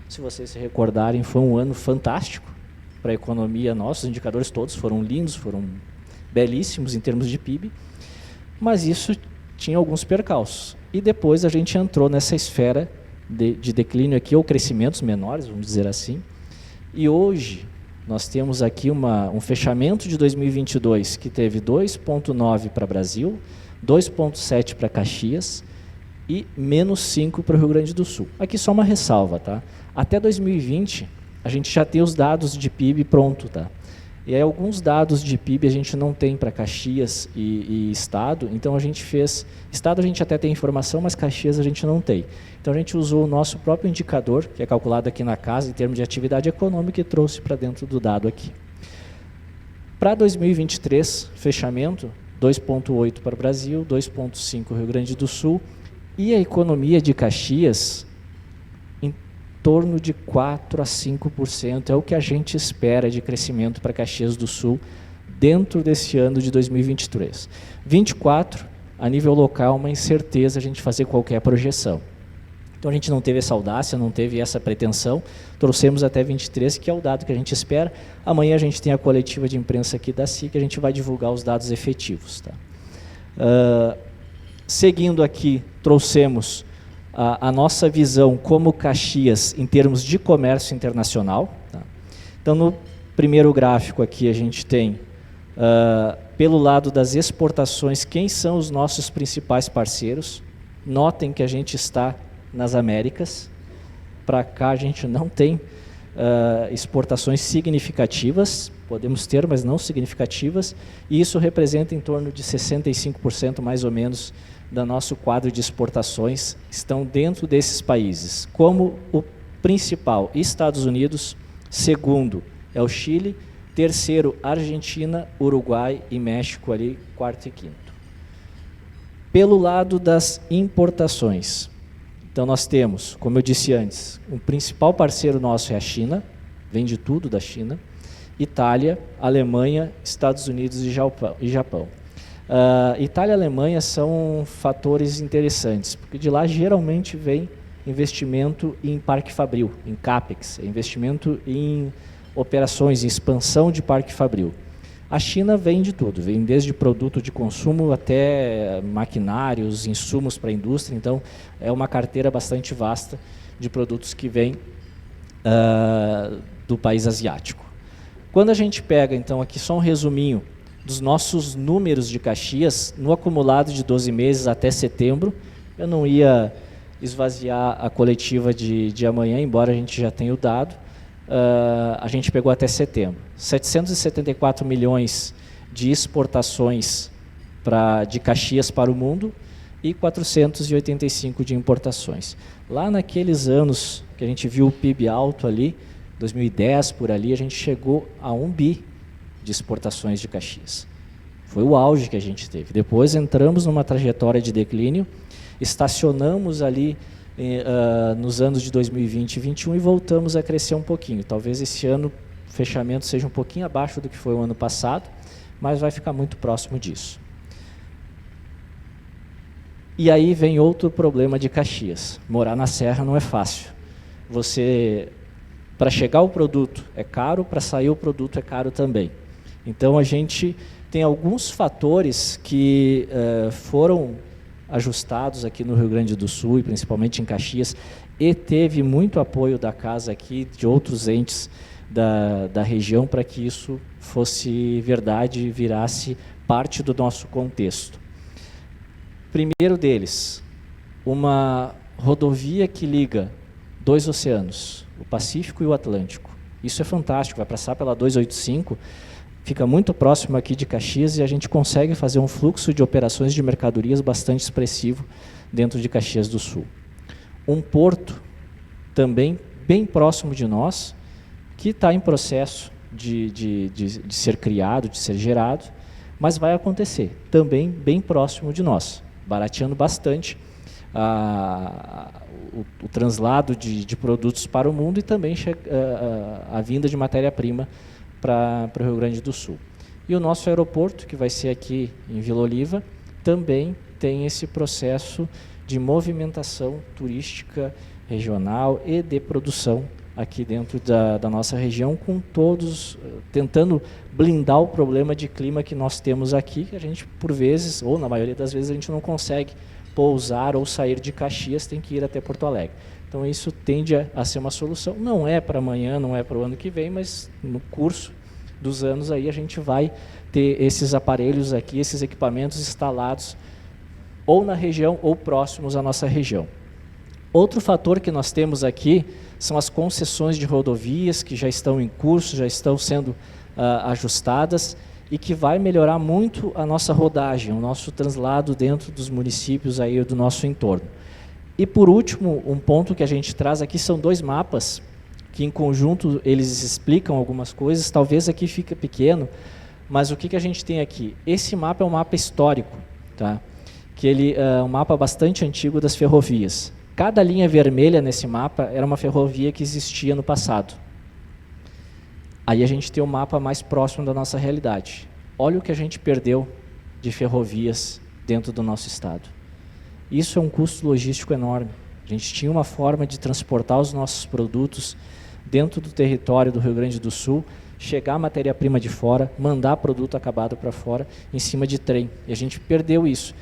se vocês se recordarem, foi um ano fantástico para a economia nossa, os indicadores todos foram lindos, foram belíssimos em termos de PIB, mas isso tinha alguns percalços. E depois a gente entrou nessa esfera de declínio aqui, ou crescimentos menores, vamos dizer assim. E hoje nós temos aqui um fechamento de 2022 que teve 2,9 para Brasil, 2,7 para Caxias e menos 5 para o Rio Grande do Sul. Aqui só uma ressalva, tá? Até 2020 a gente já tem os dados de PIB pronto, tá? E aí alguns dados de PIB a gente não tem para Caxias e Estado, então a gente fez... Estado a gente até tem informação, mas Caxias a gente não tem. Então a gente usou o nosso próprio indicador, que é calculado aqui na casa, em termos de atividade econômica, e trouxe para dentro do dado aqui. Para 2023, fechamento, 2,8 para o Brasil, 2,5 Rio Grande do Sul, e a economia de Caxias em torno de 4 a 5%, é o que a gente espera de crescimento para Caxias do Sul dentro desse ano de 2023. 24, a nível local, uma incerteza a gente fazer qualquer projeção. Então a gente não teve essa audácia, não teve essa pretensão, trouxemos até 23, que é o dado que a gente espera. Amanhã a gente tem a coletiva de imprensa aqui da SIC, a gente vai divulgar os dados efetivos. Tá? Seguindo aqui, trouxemos a nossa visão como Caxias em termos de comércio internacional. Tá? Então, no primeiro gráfico aqui a gente tem, pelo lado das exportações, quem são os nossos principais parceiros. Notem que a gente está nas Américas. Para cá a gente não tem exportações significativas, podemos ter, mas não significativas, e isso representa em torno de 65% mais ou menos do nosso quadro de exportações estão dentro desses países, como o principal, Estados Unidos, segundo é o Chile, terceiro, Argentina, Uruguai e México ali, quarto e quinto. Pelo lado das importações, então nós temos, como eu disse antes, o principal parceiro nosso é a China, vende tudo da China, Itália, Alemanha, Estados Unidos e Japão. Itália e Alemanha são fatores interessantes, porque de lá geralmente vem investimento em parque fabril, em CAPEX, investimento em operações, em expansão de parque fabril. A China vem de tudo, vem desde produto de consumo até maquinários, insumos para a indústria, então é uma carteira bastante vasta de produtos que vem do país asiático. Quando a gente pega, então, aqui só um resuminho dos nossos números de Caxias, no acumulado de 12 meses até setembro, eu não ia esvaziar a coletiva de amanhã, embora a gente já tenha o dado, a gente pegou até setembro. 774 milhões de exportações de Caxias para o mundo e 485 de importações. Lá naqueles anos que a gente viu o PIB alto ali, 2010 por ali, a gente chegou a 1 bi de exportações de Caxias. Foi o auge que a gente teve. Depois entramos numa trajetória de declínio, estacionamos ali nos anos de 2020 e 2021 e voltamos a crescer um pouquinho. Talvez esse ano o fechamento seja um pouquinho abaixo do que foi o ano passado, mas vai ficar muito próximo disso. E aí vem outro problema de Caxias. Morar na Serra não é fácil. Para chegar o produto é caro, para sair o produto é caro também. Então a gente tem alguns fatores que foram ajustados aqui no Rio Grande do Sul, e principalmente em Caxias, e teve muito apoio da casa aqui, de outros entes da região, para que isso fosse verdade e virasse parte do nosso contexto. Primeiro deles, uma rodovia que liga 2 oceanos, o Pacífico e o Atlântico. Isso é fantástico, vai passar pela 285, fica muito próximo aqui de Caxias e a gente consegue fazer um fluxo de operações de mercadorias bastante expressivo dentro de Caxias do Sul. Um porto também bem próximo de nós, que está em processo de ser criado, de ser gerado, mas vai acontecer, também bem próximo de nós, barateando bastante o translado de produtos para o mundo e também a vinda de matéria-prima para o Rio Grande do Sul. E o nosso aeroporto, que vai ser aqui em Vila Oliva, também tem esse processo de movimentação turística regional e de produção aqui dentro da nossa região, com todos tentando blindar o problema de clima que nós temos aqui, que a gente, por vezes, ou na maioria das vezes, a gente não consegue pousar ou sair de Caxias, tem que ir até Porto Alegre. Então isso tende a ser uma solução. Não é para amanhã, não é para o ano que vem, mas no curso dos anos aí a gente vai ter esses aparelhos aqui, esses equipamentos instalados ou na região ou próximos à nossa região. Outro fator que nós temos aqui são as concessões de rodovias que já estão em curso, já estão sendo ajustadas e que vai melhorar muito a nossa rodagem, o nosso translado dentro dos municípios aí do nosso entorno. E por último, um ponto que a gente traz aqui são 2 mapas, que em conjunto eles explicam algumas coisas, talvez aqui fica pequeno, mas o que a gente tem aqui? Esse mapa é um mapa histórico, tá? Que ele é um mapa bastante antigo das ferrovias. Cada linha vermelha nesse mapa era uma ferrovia que existia no passado. Aí a gente tem um mapa mais próximo da nossa realidade. Olha o que a gente perdeu de ferrovias dentro do nosso estado. Isso é um custo logístico enorme. A gente tinha uma forma de transportar os nossos produtos dentro do território do Rio Grande do Sul, chegar a matéria-prima de fora, mandar produto acabado para fora em cima de trem. E a gente perdeu isso.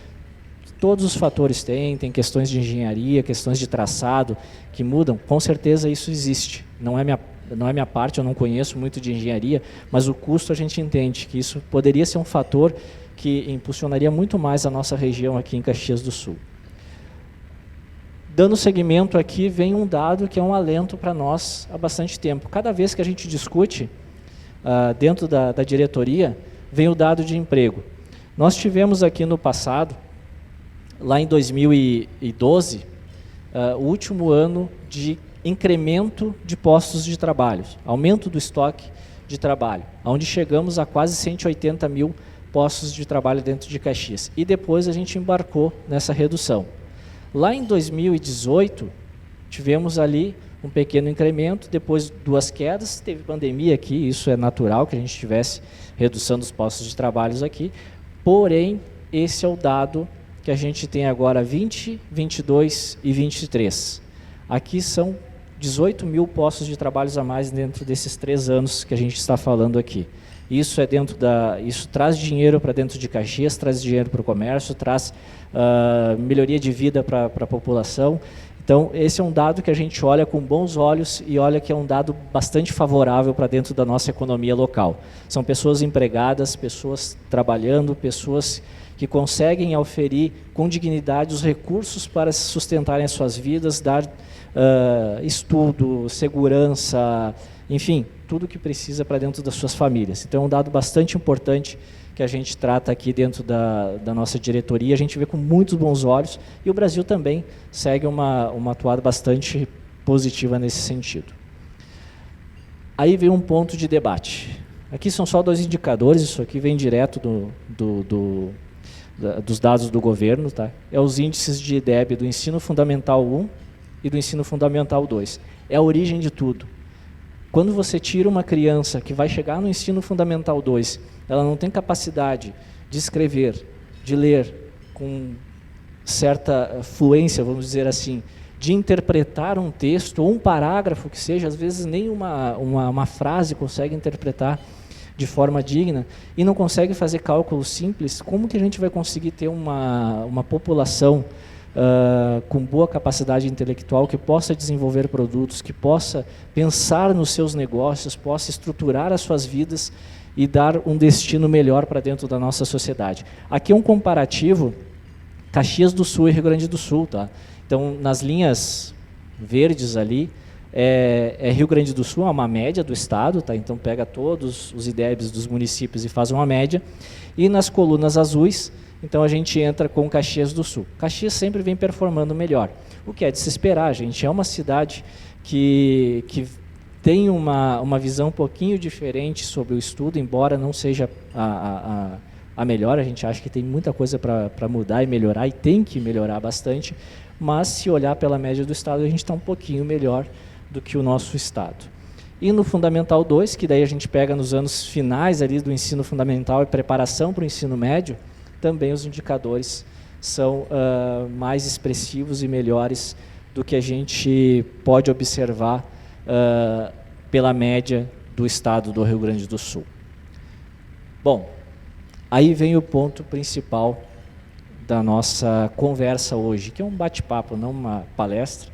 Todos os fatores tem questões de engenharia, questões de traçado que mudam. Com certeza isso existe. Não é minha parte, eu não conheço muito de engenharia, mas o custo a gente entende que isso poderia ser um fator que impulsionaria muito mais a nossa região aqui em Caxias do Sul. Dando seguimento aqui, vem um dado que é um alento para nós há bastante tempo. Cada vez que a gente discute dentro da diretoria, vem o dado de emprego. Nós tivemos aqui no passado, lá em 2012, o último ano de incremento de postos de trabalho, aumento do estoque de trabalho, onde chegamos a quase 180 mil postos de trabalho dentro de Caxias. E depois a gente embarcou nessa redução. Lá em 2018, tivemos ali um pequeno incremento, depois 2 quedas, teve pandemia aqui, isso é natural que a gente tivesse redução dos postos de trabalho aqui, porém, esse é o dado que a gente tem agora 20, 22 e 23. Aqui são 18 mil postos de trabalho a mais dentro desses 3 anos que a gente está falando aqui. Isso é isso traz dinheiro para dentro de Caxias, traz dinheiro para o comércio, traz melhoria de vida para a população. Então, esse é um dado que a gente olha com bons olhos e olha que é um dado bastante favorável para dentro da nossa economia local. São pessoas empregadas, pessoas trabalhando, pessoas que conseguem oferir com dignidade os recursos para sustentarem as suas vidas, dar estudo, segurança, enfim, tudo o que precisa para dentro das suas famílias. Então é um dado bastante importante que a gente trata aqui dentro da nossa diretoria, a gente vê com muitos bons olhos e o Brasil também segue uma atuada bastante positiva nesse sentido. Aí vem um ponto de debate. Aqui são só 2 indicadores, isso aqui vem direto dos dados do governo, tá? É os índices de IDEB do ensino fundamental 1 e do ensino fundamental 2. É a origem de tudo. Quando você tira uma criança que vai chegar no ensino fundamental 2, ela não tem capacidade de escrever, de ler com certa fluência, vamos dizer assim, de interpretar um texto ou um parágrafo que seja, às vezes nem uma frase consegue interpretar de forma digna e não consegue fazer cálculos simples, como que a gente vai conseguir ter uma população com boa capacidade intelectual, que possa desenvolver produtos, que possa pensar nos seus negócios, possa estruturar as suas vidas e dar um destino melhor para dentro da nossa sociedade. Aqui é um comparativo Caxias do Sul e Rio Grande do Sul, tá? Então, nas linhas verdes ali, é Rio Grande do Sul, é uma média do estado, tá? Então pega todos os IDEBs dos municípios e faz uma média. E nas colunas azuis, então a gente entra com Caxias do Sul. Caxias sempre vem performando melhor, o que é de se esperar. A gente é uma cidade que tem uma visão um pouquinho diferente sobre o estudo, embora não seja a melhor. A gente acha que tem muita coisa para mudar e melhorar, e tem que melhorar bastante, mas se olhar pela média do estado, a gente está um pouquinho melhor do que o nosso estado. E no Fundamental 2, que daí a gente pega nos anos finais ali do ensino fundamental e preparação para o ensino médio, também os indicadores são mais expressivos e melhores do que a gente pode observar pela média do estado do Rio Grande do Sul. Bom, aí vem o ponto principal da nossa conversa hoje, que é um bate-papo, não uma palestra.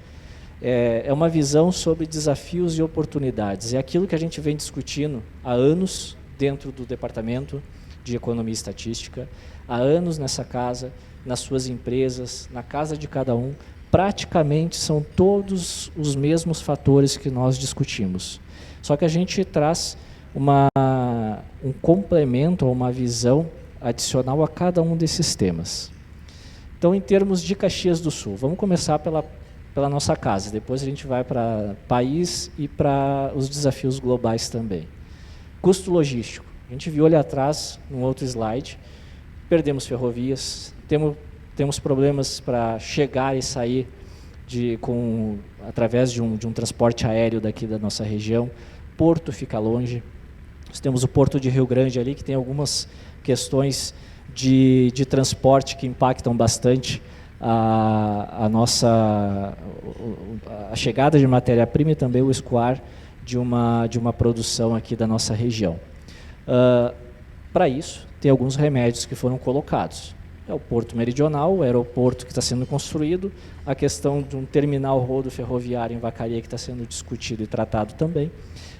É uma visão sobre desafios e oportunidades. É aquilo que a gente vem discutindo há anos dentro do Departamento de Economia e Estatística, há anos nessa casa, nas suas empresas, na casa de cada um. Praticamente são todos os mesmos fatores que nós discutimos. Só que a gente traz um complemento ou uma visão adicional a cada um desses temas. Então, em termos de Caxias do Sul, vamos começar pela nossa casa, depois a gente vai para país e para os desafios globais também. Custo logístico. A gente viu ali atrás, num outro slide, perdemos ferrovias, temos problemas para chegar e sair através de um transporte aéreo daqui da nossa região. Porto fica longe. Nós temos o Porto de Rio Grande ali, que tem algumas questões de transporte que impactam bastante a chegada de matéria-prima e também o escoar de uma produção aqui da nossa região. Para isso, tem alguns remédios que foram colocados. É o Porto Meridional, o aeroporto que está sendo construído, a questão de um terminal rodoferroviário em Vacaria que está sendo discutido e tratado também,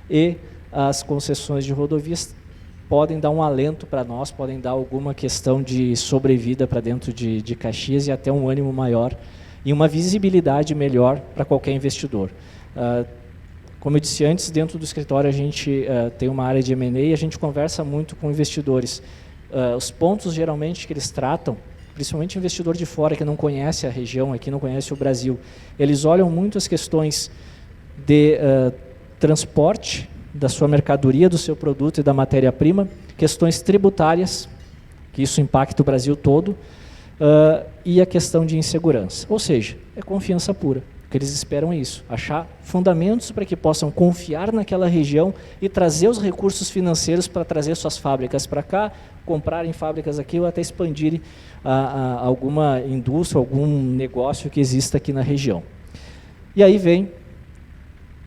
e as concessões de rodovias podem dar um alento para nós, podem dar alguma questão de sobrevida para dentro de Caxias e até um ânimo maior e uma visibilidade melhor para qualquer investidor. Como eu disse antes, dentro do escritório a gente tem uma área de M&A e a gente conversa muito com investidores. Os pontos geralmente que eles tratam, principalmente investidor de fora que não conhece a região, aqui não conhece o Brasil, eles olham muito as questões de transporte da sua mercadoria, do seu produto e da matéria-prima, questões tributárias, que isso impacta o Brasil todo, e a questão de insegurança. Ou seja, é confiança pura. O que eles esperam é isso, achar fundamentos para que possam confiar naquela região e trazer os recursos financeiros para trazer suas fábricas para cá, comprarem fábricas aqui ou até expandirem alguma indústria, algum negócio que exista aqui na região. E aí vem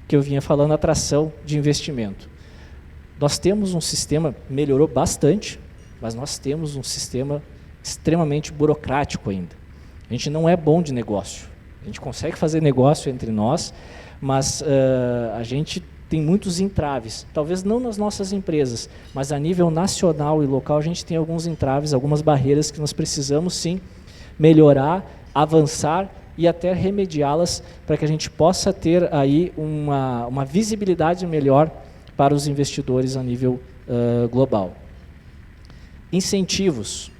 que eu vinha falando, atração de investimento. Nós temos um sistema, melhorou bastante, mas nós temos um sistema extremamente burocrático ainda. A gente não é bom de negócio. A gente consegue fazer negócio entre nós, mas a gente tem muitos entraves. Talvez não nas nossas empresas, mas a nível nacional e local a gente tem alguns entraves, algumas barreiras que nós precisamos sim melhorar, avançar e até remediá-las para que a gente possa ter aí uma visibilidade melhor para os investidores a nível global. Incentivos.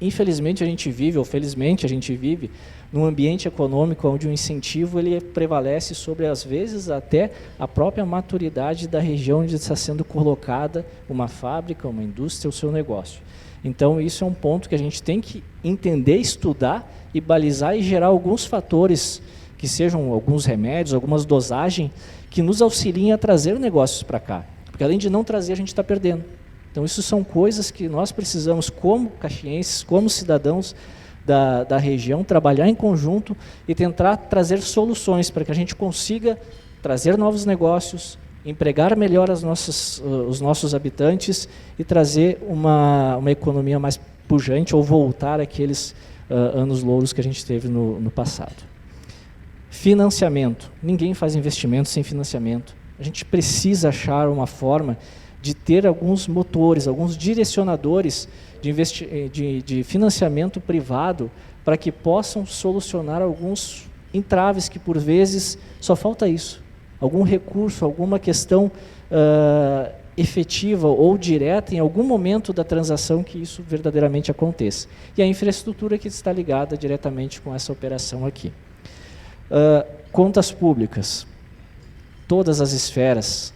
Infelizmente a gente vive, ou felizmente a gente vive, num ambiente econômico onde o incentivo ele prevalece sobre, às vezes, até a própria maturidade da região onde está sendo colocada uma fábrica, uma indústria, o seu negócio. Então, isso é um ponto que a gente tem que entender, estudar e balizar e gerar alguns fatores, que sejam alguns remédios, algumas dosagens, que nos auxiliem a trazer negócios para cá. Porque além de não trazer, a gente está perdendo. Então, isso são coisas que nós precisamos, como caxienses, como cidadãos da região, trabalhar em conjunto e tentar trazer soluções para que a gente consiga trazer novos negócios, empregar melhor os nossos habitantes e trazer uma economia mais pujante ou voltar àqueles anos louros que a gente teve no passado. Financiamento. Ninguém faz investimento sem financiamento. A gente precisa achar uma forma de ter alguns motores, alguns direcionadores de financiamento privado para que possam solucionar alguns entraves que, por vezes, só falta isso. Algum recurso, alguma questão efetiva ou direta em algum momento da transação que isso verdadeiramente aconteça. E a infraestrutura que está ligada diretamente com essa operação aqui. Contas públicas. Todas as esferas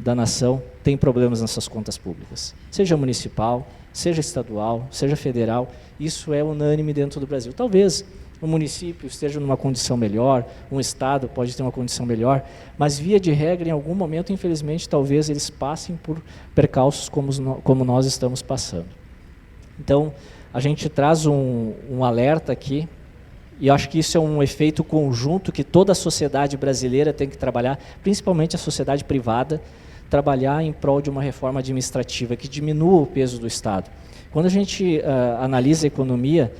da nação têm problemas nessas contas públicas. Seja municipal, seja estadual, seja federal, isso é unânime dentro do Brasil. Talvez um município esteja numa condição melhor, um estado pode ter uma condição melhor, mas via de regra, em algum momento, infelizmente, talvez eles passem por percalços como nós estamos passando. Então, a gente traz um alerta aqui, e eu acho que isso é um efeito conjunto que toda a sociedade brasileira tem que trabalhar, principalmente a sociedade privada, trabalhar em prol de uma reforma administrativa que diminua o peso do Estado. Quando a gente analisa a economia,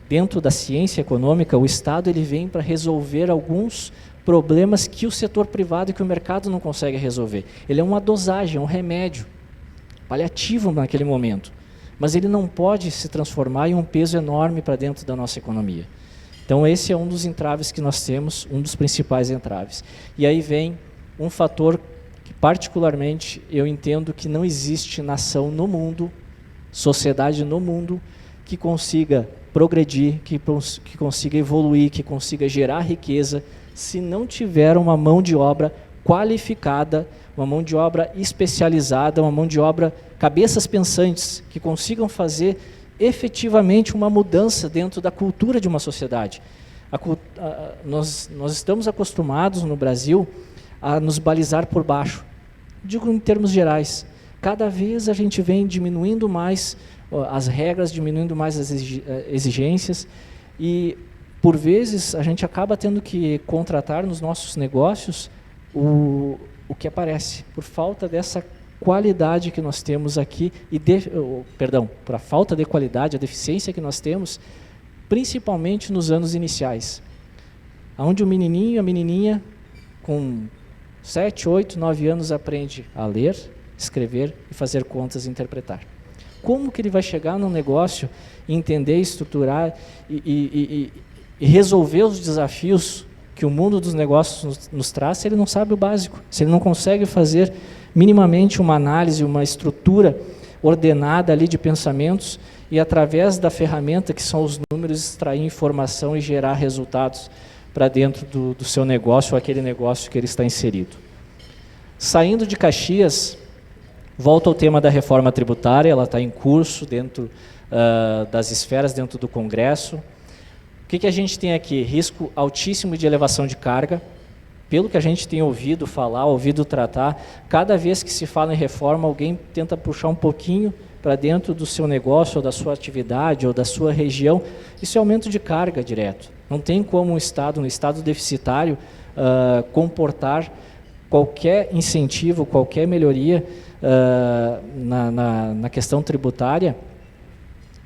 dentro da ciência econômica, o Estado ele vem para resolver alguns problemas que o setor privado e que o mercado não consegue resolver. Ele é uma dosagem, é um remédio paliativo naquele momento, mas ele não pode se transformar em um peso enorme para dentro da nossa economia. Então esse é um dos entraves que nós temos, um dos principais entraves. E aí vem um fator que particularmente eu entendo que não existe nação no mundo, sociedade no mundo, que consiga progredir, que consiga evoluir, que consiga gerar riqueza, se não tiver uma mão de obra qualificada, uma mão de obra especializada, uma mão de obra, cabeças pensantes, que consigam fazer efetivamente uma mudança dentro da cultura de uma sociedade. Nós estamos acostumados no Brasil a nos balizar por baixo. Digo em termos gerais, cada vez a gente vem diminuindo mais as regras, diminuindo mais as exigências e, por vezes, a gente acaba tendo que contratar nos nossos negócios o que aparece, por falta dessa qualidade que nós temos aqui, por a falta de qualidade, a deficiência que nós temos, principalmente nos anos iniciais, onde o menininho, a menininha, com 7, 8, 9 anos aprende a ler, escrever e fazer contas e interpretar. Como que ele vai chegar num negócio e entender, estruturar e resolver os desafios que o mundo dos negócios nos traz se ele não sabe o básico, se ele não consegue fazer minimamente uma análise, uma estrutura ordenada ali de pensamentos e através da ferramenta que são os números extrair informação e gerar resultados para dentro do seu negócio ou aquele negócio que ele está inserido. Saindo de Caxias, volto ao tema da reforma tributária, ela está em curso dentro das esferas, dentro do Congresso. O que a gente tem aqui? Risco altíssimo de elevação de carga. Pelo que a gente tem ouvido falar, ouvido tratar, cada vez que se fala em reforma, alguém tenta puxar um pouquinho para dentro do seu negócio, ou da sua atividade, ou da sua região. Isso é aumento de carga direto. Não tem como um Estado deficitário, comportar qualquer incentivo, qualquer melhoria na questão tributária,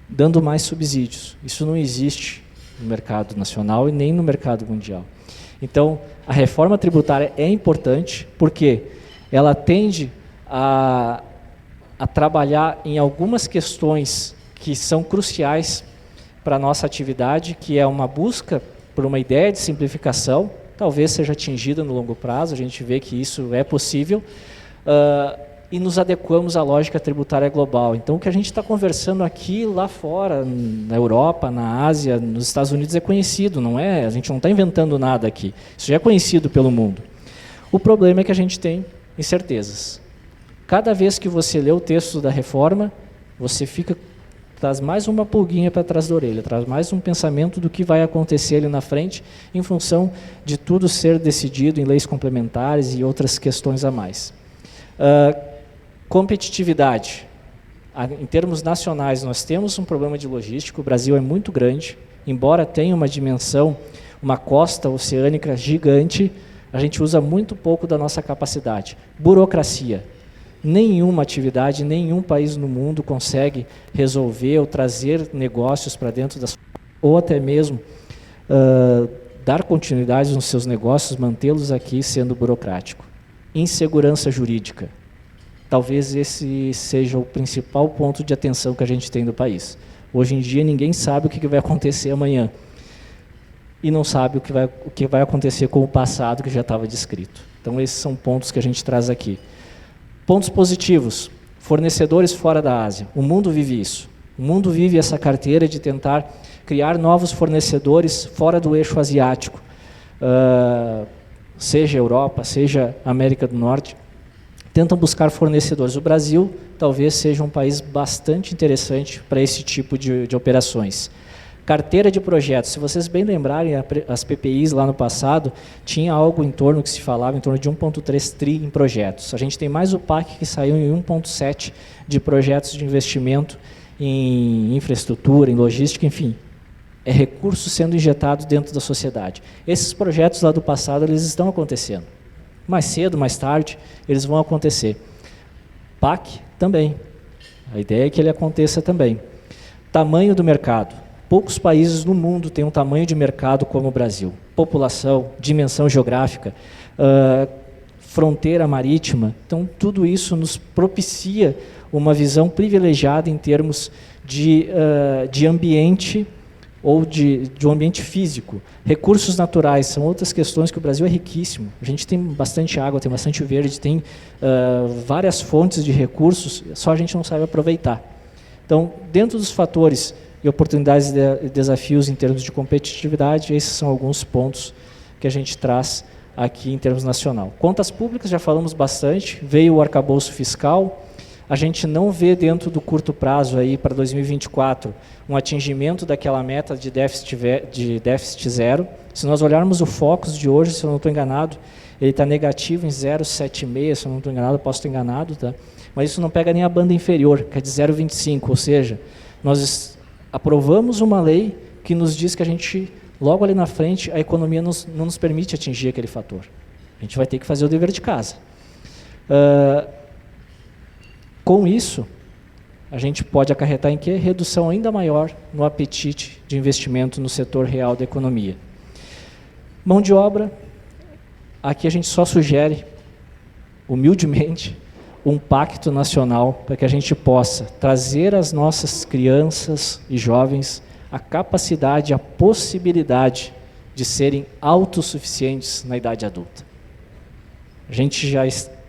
dando mais subsídios. Isso não existe no mercado nacional e nem no mercado mundial. Então, a reforma tributária é importante porque ela tende a trabalhar em algumas questões que são cruciais para a nossa atividade, que é uma busca por uma ideia de simplificação, talvez seja atingida no longo prazo, a gente vê que isso é possível, e nos adequamos à lógica tributária global. Então, o que a gente está conversando aqui, lá fora, na Europa, na Ásia, nos Estados Unidos, é conhecido, não é? A gente não está inventando nada aqui. Isso já é conhecido pelo mundo. O problema é que a gente tem incertezas. Cada vez que você lê o texto da reforma, você traz mais uma pulguinha para trás da orelha, traz mais um pensamento do que vai acontecer ali na frente, em função de tudo ser decidido em leis complementares e outras questões a mais. Competitividade. Em termos nacionais, nós temos um problema de logística, o Brasil é muito grande, embora tenha uma dimensão, uma costa oceânica gigante, a gente usa muito pouco da nossa capacidade. Burocracia. Nenhuma atividade, nenhum país no mundo consegue resolver ou trazer negócios para dentro das... ou até mesmo dar continuidade nos seus negócios, mantê-los aqui sendo burocrático. Insegurança jurídica. Talvez esse seja o principal ponto de atenção que a gente tem no país. Hoje em dia, ninguém sabe o que vai acontecer amanhã. e não sabe o que vai acontecer com o passado que já estava descrito. Então, esses são pontos que a gente traz aqui. Pontos positivos. Fornecedores fora da Ásia. O mundo vive isso. O mundo vive essa carteira de tentar criar novos fornecedores fora do eixo asiático. Seja Europa, seja América do Norte. Tentam buscar fornecedores. O Brasil talvez seja um país bastante interessante para esse tipo de operações. Carteira de projetos. Se vocês bem lembrarem, as PPIs lá no passado, tinha algo em torno que se falava, em torno de 1,3 tri em projetos. A gente tem mais o PAC que saiu em 1,7 de projetos de investimento em infraestrutura, em logística, enfim. É recurso sendo injetado dentro da sociedade. Esses projetos lá do passado, eles estão acontecendo. Mais cedo, mais tarde, eles vão acontecer. PAC também. A ideia é que ele aconteça também. Tamanho do mercado. Poucos países no mundo têm um tamanho de mercado como o Brasil. População, dimensão geográfica, fronteira marítima. Então, tudo isso nos propicia uma visão privilegiada em termos de ambiente ou de um ambiente físico. Recursos naturais são outras questões que o Brasil é riquíssimo. A gente tem bastante água, tem bastante verde, tem várias fontes de recursos, só a gente não sabe aproveitar. Então, dentro dos fatores e oportunidades e desafios em termos de competitividade, esses são alguns pontos que a gente traz aqui em termos nacional. Contas públicas, já falamos bastante, veio o arcabouço fiscal, a gente não vê dentro do curto prazo aí para 2024 um atingimento daquela meta de déficit zero. Se nós olharmos o Focus de hoje, se eu não estou enganado, ele está negativo em 0,76, se eu não estou enganado, posso estar enganado, tá? Mas isso não pega nem a banda inferior, que é de 0,25, ou seja, nós aprovamos uma lei que nos diz que a gente, logo ali na frente, a economia não nos permite atingir aquele fator. A gente vai ter que fazer o dever de casa. Com isso, a gente pode acarretar em quê? Redução ainda maior no apetite de investimento no setor real da economia. Mão de obra, aqui a gente só sugere, humildemente, um pacto nacional para que a gente possa trazer às nossas crianças e jovens a capacidade, a possibilidade de serem autossuficientes na idade adulta. A gente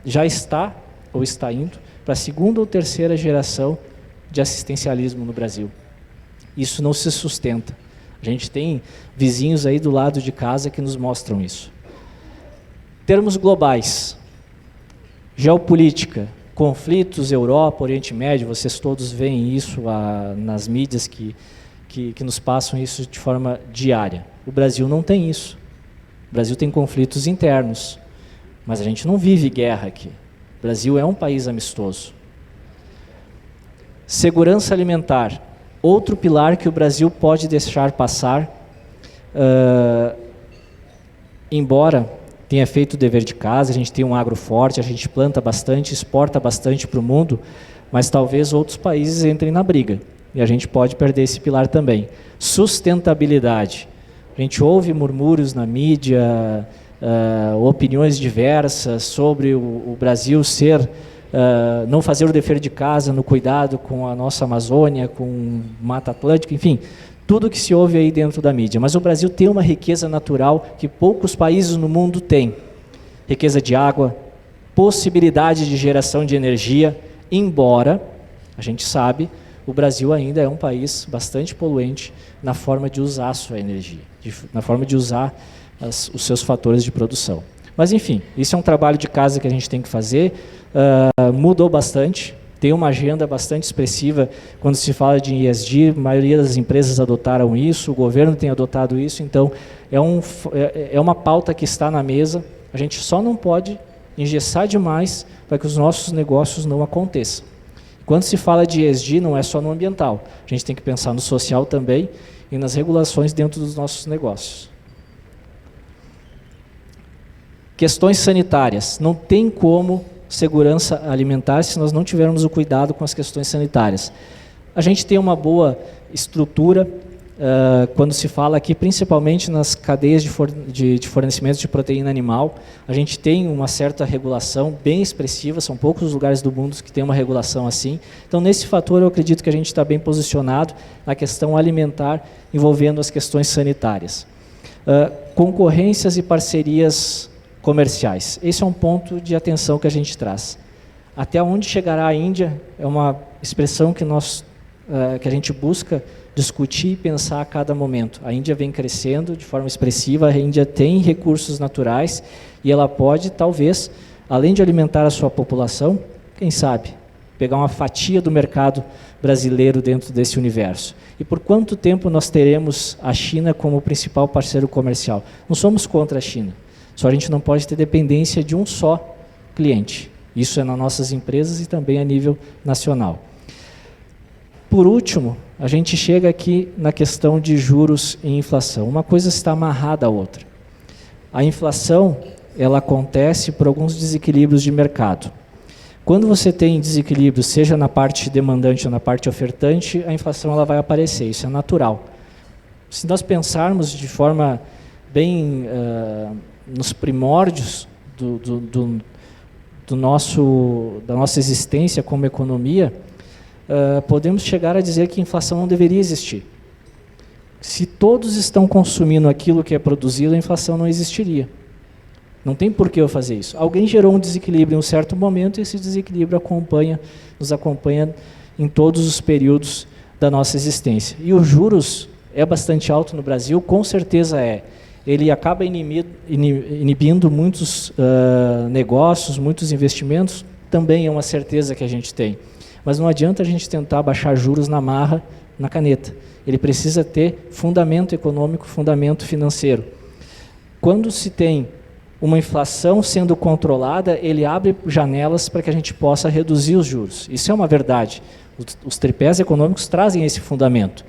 já está, ou está indo, para a segunda ou terceira geração de assistencialismo no Brasil. Isso não se sustenta. A gente tem vizinhos aí do lado de casa que nos mostram isso. Termos globais. Geopolítica, conflitos, Europa, Oriente Médio, vocês todos veem isso nas mídias que nos passam isso de forma diária. O Brasil não tem isso. O Brasil tem conflitos internos, mas a gente não vive guerra aqui. O Brasil é um país amistoso. Segurança alimentar, outro pilar que o Brasil pode deixar passar, embora tenha feito o dever de casa, a gente tem um agro forte, a gente planta bastante, exporta bastante para o mundo, mas talvez outros países entrem na briga, e a gente pode perder esse pilar também. Sustentabilidade, a gente ouve murmúrios na mídia, opiniões diversas sobre o Brasil não fazer o dever de casa no cuidado com a nossa Amazônia, com Mata Atlântica, enfim, tudo que se ouve aí dentro da mídia. Mas o Brasil tem uma riqueza natural que poucos países no mundo têm. Riqueza de água, possibilidade de geração de energia, embora, a gente sabe, o Brasil ainda é um país bastante poluente na forma de usar a sua energia, na forma de usar os seus fatores de produção. Mas, enfim, isso é um trabalho de casa que a gente tem que fazer. Mudou bastante, tem uma agenda bastante expressiva quando se fala de ESG, a maioria das empresas adotaram isso, o governo tem adotado isso, então é uma pauta que está na mesa, a gente só não pode engessar demais para que os nossos negócios não aconteçam. Quando se fala de ESG, não é só no ambiental, a gente tem que pensar no social também e nas regulações dentro dos nossos negócios. Questões sanitárias. Não tem como segurança alimentar se nós não tivermos o cuidado com as questões sanitárias. A gente tem uma boa estrutura quando se fala aqui, principalmente nas cadeias de fornecimento de proteína animal. A gente tem uma certa regulação bem expressiva, são poucos os lugares do mundo que tem uma regulação assim. Então, nesse fator, eu acredito que a gente está bem posicionado na questão alimentar envolvendo as questões sanitárias. Concorrências e parcerias comerciais. Esse é um ponto de atenção que a gente traz. Até onde chegará a Índia é uma expressão que a gente busca discutir e pensar a cada momento. A Índia vem crescendo de forma expressiva, a Índia tem recursos naturais e ela pode, talvez, além de alimentar a sua população, quem sabe, pegar uma fatia do mercado brasileiro dentro desse universo. E por quanto tempo nós teremos a China como principal parceiro comercial? Não somos contra a China, só a gente não pode ter dependência de um só cliente. Isso é nas nossas empresas e também a nível nacional. Por último, a gente chega aqui na questão de juros e inflação. Uma coisa está amarrada à outra. A inflação, ela acontece por alguns desequilíbrios de mercado. Quando você tem desequilíbrio, seja na parte demandante ou na parte ofertante, a inflação ela vai aparecer, isso é natural. Se nós pensarmos de forma bem nos primórdios da nossa existência como economia, podemos chegar a dizer que a inflação não deveria existir. Se todos estão consumindo aquilo que é produzido, a inflação não existiria. Não tem por que eu fazer isso. Alguém gerou um desequilíbrio em um certo momento e esse desequilíbrio nos acompanha em todos os períodos da nossa existência. E os juros é bastante alto no Brasil, com certeza é. Ele acaba inibindo muitos negócios, muitos investimentos, também é uma certeza que a gente tem. Mas não adianta a gente tentar baixar juros na marra, na caneta. Ele precisa ter fundamento econômico, fundamento financeiro. Quando se tem uma inflação sendo controlada, ele abre janelas para que a gente possa reduzir os juros. Isso é uma verdade. Os tripés econômicos trazem esse fundamento.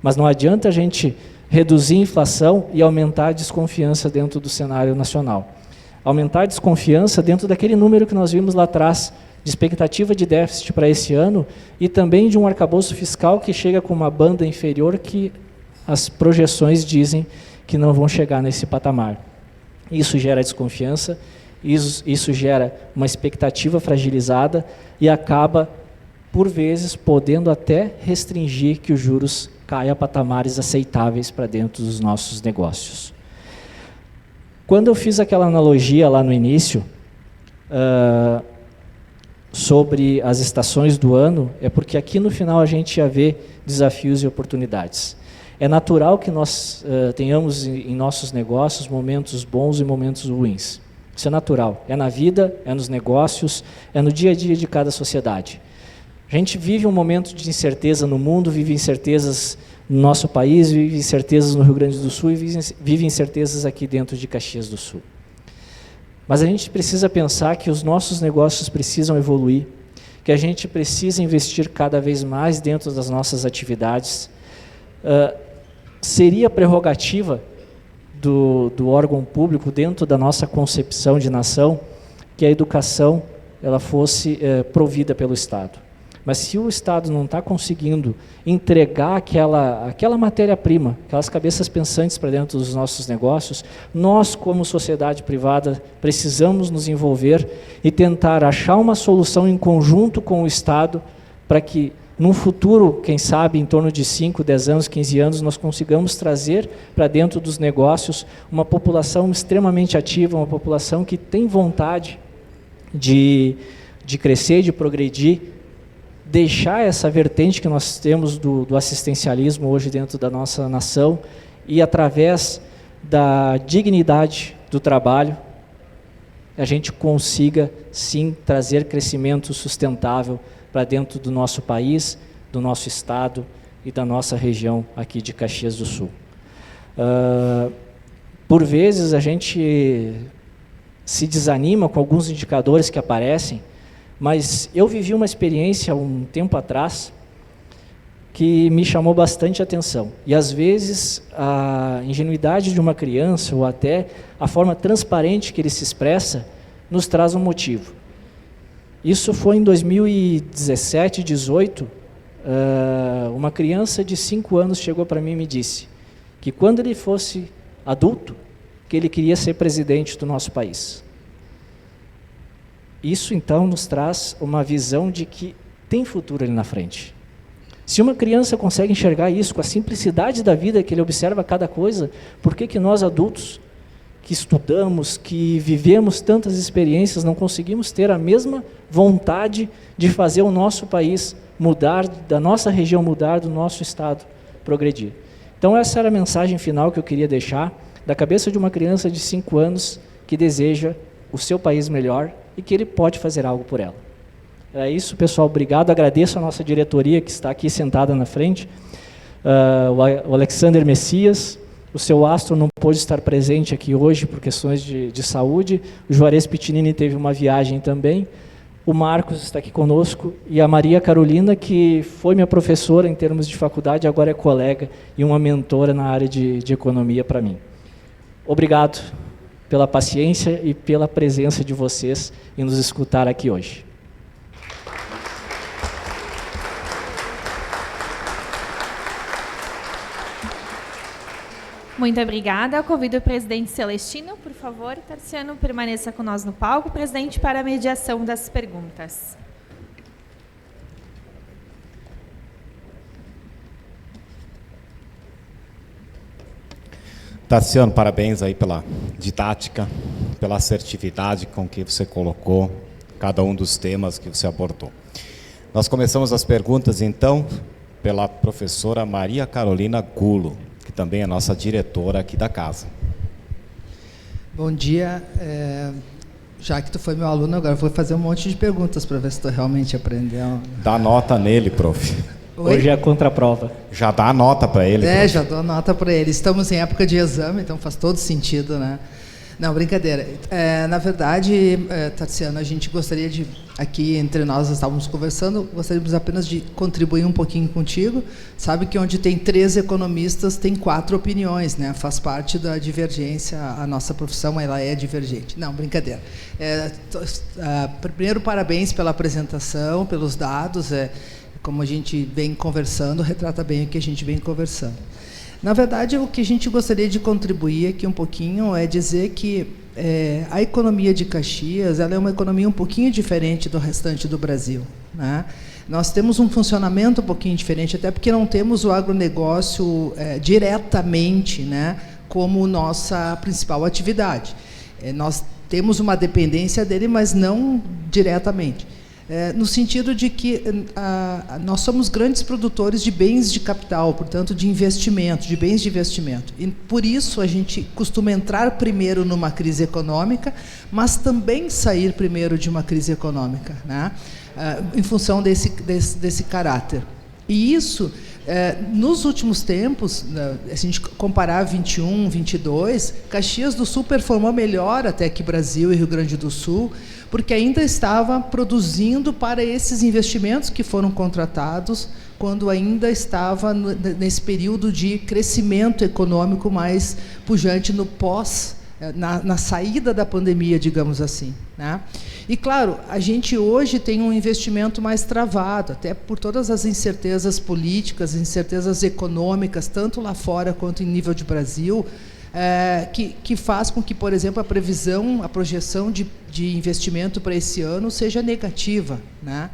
Mas não adianta a gente reduzir a inflação e aumentar a desconfiança dentro do cenário nacional. Aumentar a desconfiança dentro daquele número que nós vimos lá atrás, de expectativa de déficit para esse ano e também de um arcabouço fiscal que chega com uma banda inferior que as projeções dizem que não vão chegar nesse patamar. Isso gera desconfiança, isso gera uma expectativa fragilizada e acaba, por vezes, podendo até restringir que os juros caiam a patamares aceitáveis para dentro dos nossos negócios. Quando eu fiz aquela analogia lá no início, sobre as estações do ano, é porque aqui no final a gente ia ver desafios e oportunidades. É natural que nós tenhamos em nossos negócios momentos bons e momentos ruins. Isso é natural. É na vida, é nos negócios, é no dia a dia de cada sociedade. A gente vive um momento de incerteza no mundo, vive incertezas no nosso país, vive incertezas no Rio Grande do Sul e vive incertezas aqui dentro de Caxias do Sul. Mas a gente precisa pensar que os nossos negócios precisam evoluir, que a gente precisa investir cada vez mais dentro das nossas atividades. Seria prerrogativa do órgão público, dentro da nossa concepção de nação, que a educação ela fosse provida pelo Estado. Mas se o Estado não está conseguindo entregar aquela matéria-prima, aquelas cabeças pensantes para dentro dos nossos negócios, nós, como sociedade privada, precisamos nos envolver e tentar achar uma solução em conjunto com o Estado para que, num futuro, quem sabe, em torno de 5, 10 anos, 15 anos, nós consigamos trazer para dentro dos negócios uma população extremamente ativa, uma população que tem vontade de crescer, de progredir, deixar essa vertente que nós temos do assistencialismo hoje dentro da nossa nação e, através da dignidade do trabalho, a gente consiga, sim, trazer crescimento sustentável para dentro do nosso país, do nosso estado e da nossa região aqui de Caxias do Sul. Por vezes, a gente se desanima com alguns indicadores que aparecem, mas eu vivi uma experiência um tempo atrás que me chamou bastante atenção. E, às vezes, a ingenuidade de uma criança ou até a forma transparente que ele se expressa nos traz um motivo. Isso foi em 2017, 2018, uma criança de 5 anos chegou para mim e me disse que quando ele fosse adulto, que ele queria ser presidente do nosso país. Isso, então, nos traz uma visão de que tem futuro ali na frente. Se uma criança consegue enxergar isso com a simplicidade da vida, que ele observa cada coisa, por que nós adultos, que estudamos, que vivemos tantas experiências, não conseguimos ter a mesma vontade de fazer o nosso país mudar, da nossa região mudar, do nosso estado progredir? Então essa era a mensagem final que eu queria deixar, da cabeça de uma criança de 5 anos que deseja o seu país melhor e que ele pode fazer algo por ela. É isso, pessoal. Obrigado. Agradeço a nossa diretoria que está aqui sentada na frente. O Alexander Messias, o seu Astro não pôde estar presente aqui hoje por questões de saúde. O Juarez Pitinini teve uma viagem também. O Marcos está aqui conosco. E a Maria Carolina, que foi minha professora em termos de faculdade, agora é colega e uma mentora na área de economia para mim. Obrigado pela paciência e pela presença de vocês e nos escutar aqui hoje. Muito obrigada. Eu convido o presidente Celestino, por favor. Tarciano, permaneça com nós no palco. Presidente, para a mediação das perguntas. Tarciano, parabéns aí pela didática, pela assertividade com que você colocou cada um dos temas que você abordou. Nós começamos as perguntas, então, pela professora Maria Carolina Gulo, que também é nossa diretora aqui da casa. Bom dia. Já que tu foi meu aluno, agora eu vou fazer um monte de perguntas para ver se tu realmente aprendeu. Dá nota nele, prof. Oi? Hoje é a contraprova. Já dá a nota para ele, prof. Já dou nota para ele. Estamos em época de exame, então faz todo sentido, né? Não, brincadeira. Na verdade, Tarciano, a gente gostaria de, aqui entre nós estávamos conversando, gostaríamos apenas de contribuir um pouquinho contigo. Sabe que onde tem 3 economistas, tem 4 opiniões, né? Faz parte da divergência, a nossa profissão ela é divergente. Não, brincadeira. Primeiro, parabéns pela apresentação, pelos dados. Como a gente vem conversando, retrata bem o que a gente vem conversando. Na verdade, o que a gente gostaria de contribuir aqui um pouquinho é dizer que a economia de Caxias ela é uma economia um pouquinho diferente do restante do Brasil, né? Nós temos um funcionamento um pouquinho diferente, até porque não temos o agronegócio diretamente, né, como nossa principal atividade. Nós temos uma dependência dele, mas não diretamente. No sentido de que nós somos grandes produtores de bens de capital, portanto, de investimento, de bens de investimento. E, por isso, a gente costuma entrar primeiro numa crise econômica, mas também sair primeiro de uma crise econômica, né? Em função desse caráter. E isso, nos últimos tempos, se a gente comparar 21, 22, Caxias do Sul performou melhor até que Brasil e Rio Grande do Sul, porque ainda estava produzindo para esses investimentos que foram contratados quando ainda estava nesse período de crescimento econômico mais pujante no na saída da pandemia, digamos assim, né? E, claro, a gente hoje tem um investimento mais travado, até por todas as incertezas políticas, incertezas econômicas, tanto lá fora quanto em nível de Brasil, que faz com que, por exemplo, a projeção de investimento para esse ano seja negativa, né?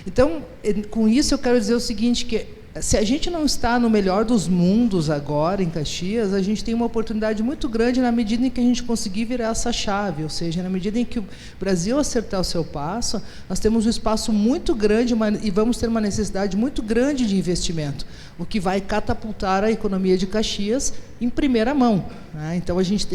Então, com isso eu quero dizer o seguinte, que se a gente não está no melhor dos mundos agora em Caxias, a gente tem uma oportunidade muito grande na medida em que a gente conseguir virar essa chave, ou seja, na medida em que o Brasil acertar o seu passo, nós temos um espaço muito grande e vamos ter uma necessidade muito grande de investimento, o que vai catapultar a economia de Caxias em primeira mão, né? Então, a gente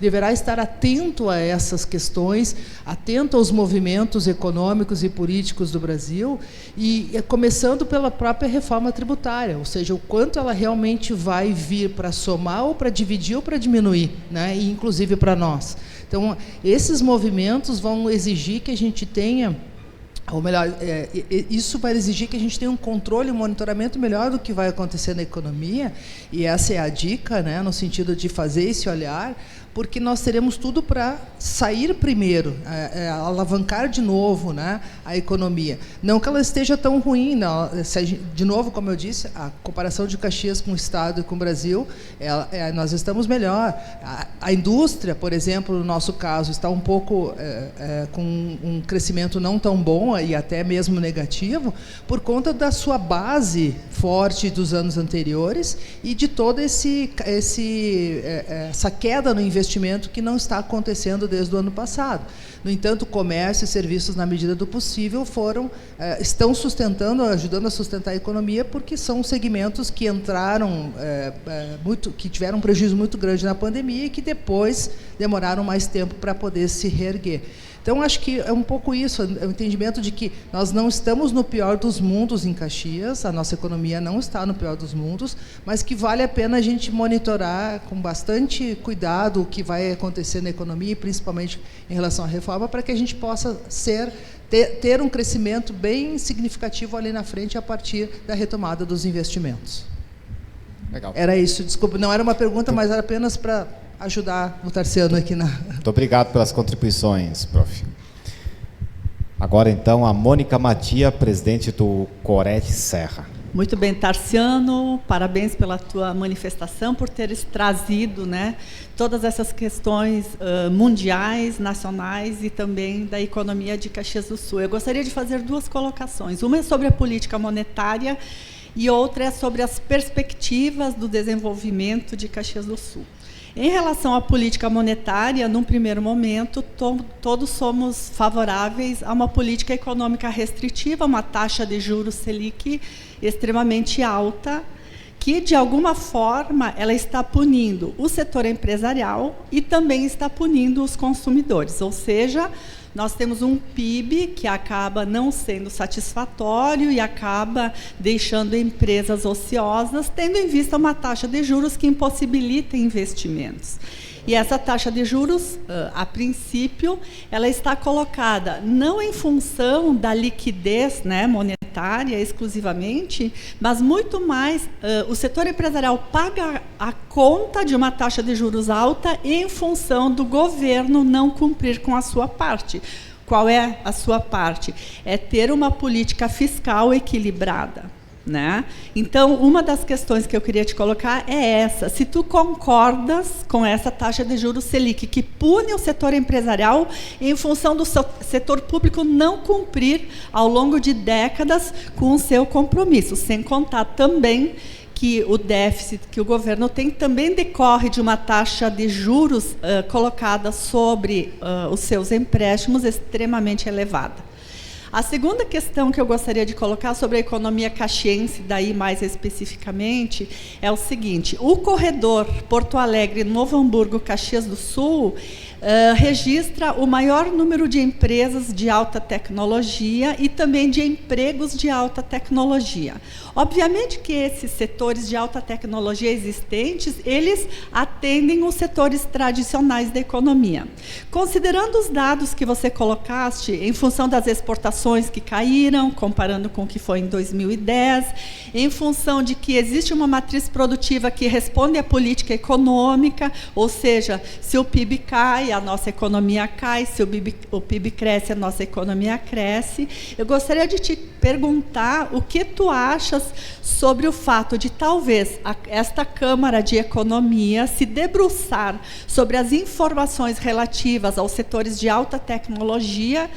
deverá estar atento a essas questões, atento aos movimentos econômicos e políticos do Brasil, e começando pela própria reforma tributária, ou seja, o quanto ela realmente vai vir para somar ou para dividir ou para diminuir, né? E inclusive para nós. Então, esses movimentos vão exigir que a gente tenha, ou melhor, isso vai exigir que a gente tenha um controle, um monitoramento melhor do que vai acontecer na economia, e essa é a dica, né, no sentido de fazer esse olhar, porque nós teremos tudo para sair primeiro, alavancar de novo, né, a economia. Não que ela esteja tão ruim, não. De novo, como eu disse, a comparação de Caxias com o Estado e com o Brasil, nós estamos melhor. A indústria, por exemplo, no nosso caso, está um pouco com um crescimento não tão bom, e até mesmo negativo, por conta da sua base forte dos anos anteriores e de toda essa queda no investimento que não está acontecendo desde o ano passado. No entanto, o comércio e serviços, na medida do possível, estão ajudando a sustentar a economia, porque são segmentos que entraram que tiveram um prejuízo muito grande na pandemia e que depois demoraram mais tempo para poder se reerguer. Então, acho que é um pouco isso, o entendimento de que nós não estamos no pior dos mundos em Caxias, a nossa economia não está no pior dos mundos, mas que vale a pena a gente monitorar com bastante cuidado o que vai acontecer na economia, principalmente em relação à reforma, para que a gente possa ter um crescimento bem significativo ali na frente a partir da retomada dos investimentos. Legal. Era isso, desculpa, não era uma pergunta, mas era apenas para ajudar o Tarciano aqui na... Muito obrigado pelas contribuições, prof. Agora, então, a Mônica Matia, presidente do Corete Serra. Muito bem, Tarciano, parabéns pela tua manifestação, por teres trazido, né, todas essas questões mundiais, nacionais e também da economia de Caxias do Sul. Eu gostaria de fazer duas colocações. Uma é sobre a política monetária e outra é sobre as perspectivas do desenvolvimento de Caxias do Sul. Em relação à política monetária, num primeiro momento, todos somos favoráveis a uma política econômica restritiva, uma taxa de juros Selic extremamente alta, que, de alguma forma, ela está punindo o setor empresarial e também está punindo os consumidores. Ou seja, nós temos um PIB que acaba não sendo satisfatório e acaba deixando empresas ociosas, tendo em vista uma taxa de juros que impossibilita investimentos. E essa taxa de juros, a princípio, ela está colocada não em função da liquidez, né, monetária exclusivamente, mas muito mais o setor empresarial paga a conta de uma taxa de juros alta em função do governo não cumprir com a sua parte. Qual é a sua parte? É ter uma política fiscal equilibrada. Né? Então, uma das questões que eu queria te colocar é essa. Se tu concordas com essa taxa de juros Selic, que pune o setor empresarial em função do setor público não cumprir ao longo de décadas com o seu compromisso, sem contar também que o déficit que o governo tem também decorre de uma taxa de juros colocada sobre os seus empréstimos extremamente elevada. A segunda questão que eu gostaria de colocar sobre a economia caxiense, daí mais especificamente, é o seguinte: o corredor Porto Alegre, Novo Hamburgo, Caxias do Sul, registra o maior número de empresas de alta tecnologia e também de empregos de alta tecnologia. Obviamente que esses setores de alta tecnologia existentes, eles atendem os setores tradicionais da economia. Considerando os dados que você colocaste, em função das exportações que caíram, comparando com o que foi em 2010, em função de que existe uma matriz produtiva que responde à política econômica, ou seja, se o PIB cai, a nossa economia cai, se o PIB cresce, a nossa economia cresce. Eu gostaria de te perguntar o que tu achas sobre o fato de talvez esta Câmara de Economia se debruçar sobre as informações relativas aos setores de alta tecnologia,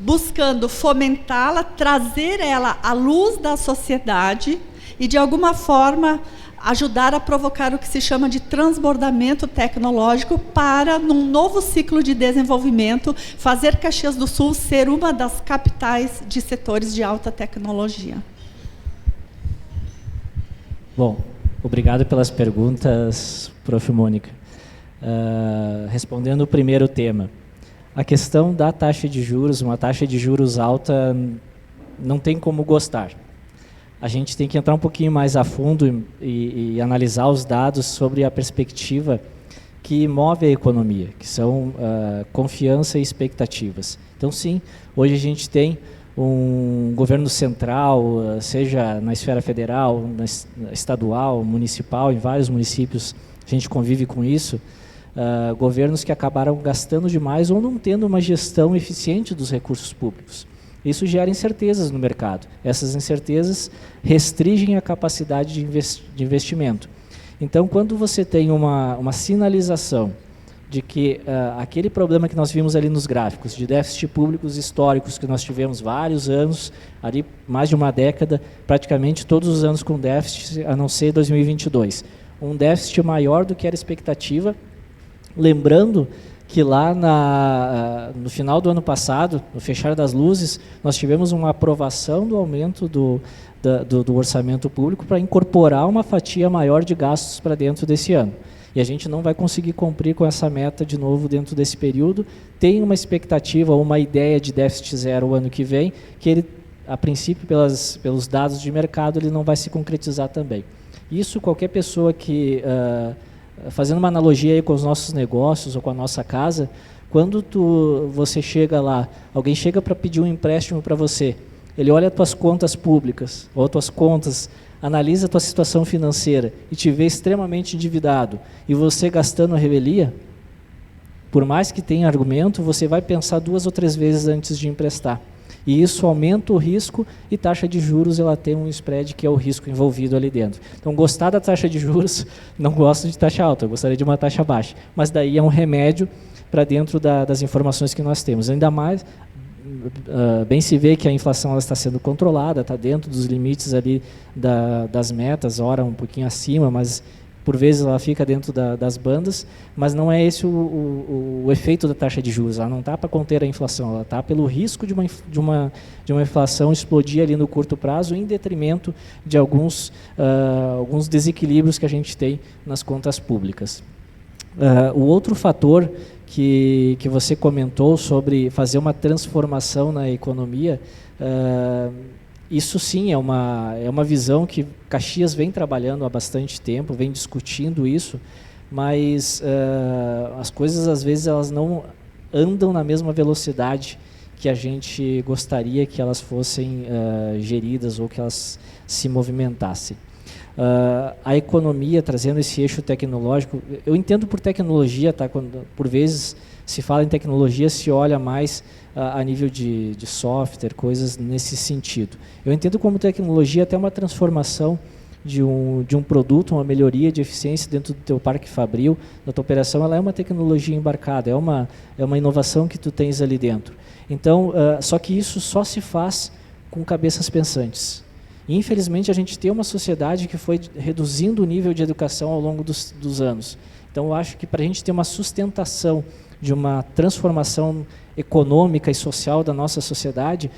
buscando fomentá-la, trazer ela à luz da sociedade e, de alguma forma, ajudar a provocar o que se chama de transbordamento tecnológico para, num novo ciclo de desenvolvimento, fazer Caxias do Sul ser uma das capitais de setores de alta tecnologia. Bom, obrigado pelas perguntas, prof. Mônica. Respondendo o primeiro tema, a questão da taxa de juros, uma taxa de juros alta, não tem como gostar. A gente tem que entrar um pouquinho mais a fundo e analisar os dados sobre a perspectiva que move a economia, que são confiança e expectativas. Então, sim, hoje a gente tem um governo central, seja na esfera federal, estadual, municipal, em vários municípios a gente convive com isso, governos que acabaram gastando demais ou não tendo uma gestão eficiente dos recursos públicos. Isso gera incertezas no mercado. Essas incertezas restringem a capacidade de investimento. Então, quando você tem uma sinalização de que aquele problema que nós vimos ali nos gráficos, de déficit públicos históricos, que nós tivemos vários anos, ali mais de uma década, praticamente todos os anos com déficit, a não ser 2022. Um déficit maior do que era expectativa, lembrando que lá no final do ano passado, no fechar das luzes, nós tivemos uma aprovação do aumento do orçamento público para incorporar uma fatia maior de gastos para dentro desse ano. E a gente não vai conseguir cumprir com essa meta de novo dentro desse período. Tem uma expectativa ou uma ideia de déficit zero o ano que vem, que ele, a princípio, pelos dados de mercado, ele não vai se concretizar também. Isso, qualquer pessoa que, fazendo uma analogia aí com os nossos negócios ou com a nossa casa, quando você chega lá, alguém chega para pedir um empréstimo para você, ele olha as tuas contas públicas, ou as tuas contas, analisa a tua situação financeira e te vê extremamente endividado, e você gastando a revelia, por mais que tenha argumento, você vai pensar 2 ou 3 vezes antes de emprestar. E isso aumenta o risco, e taxa de juros ela tem um spread que é o risco envolvido ali dentro. Então, gostar da taxa de juros, não gosto de taxa alta, eu gostaria de uma taxa baixa. Mas daí é um remédio para dentro das informações que nós temos. Ainda mais, bem se vê que a inflação ela está sendo controlada, está dentro dos limites ali das metas, ora um pouquinho acima, mas por vezes ela fica dentro das bandas, mas não é esse o efeito da taxa de juros. Ela não está para conter a inflação, ela está pelo risco de uma inflação explodir ali no curto prazo, em detrimento de alguns desequilíbrios que a gente tem nas contas públicas. O outro fator que você comentou sobre fazer uma transformação na economia, isso sim é uma visão que Caxias vem trabalhando há bastante tempo, vem discutindo isso, mas as coisas às vezes elas não andam na mesma velocidade que a gente gostaria que elas fossem geridas ou que elas se movimentassem. A economia trazendo esse eixo tecnológico, eu entendo por tecnologia, tá? Quando por vezes se fala em tecnologia, se olha mais a nível de software, coisas nesse sentido. Eu entendo como tecnologia até uma transformação de um produto, uma melhoria de eficiência dentro do teu parque fabril, da tua operação, ela é uma tecnologia embarcada, é uma inovação que tu tens ali dentro. Então, só que isso só se faz com cabeças pensantes. E, infelizmente, a gente tem uma sociedade que foi reduzindo o nível de educação ao longo dos anos. Então, eu acho que para a gente ter uma sustentação de uma transformação econômica e social da nossa sociedade,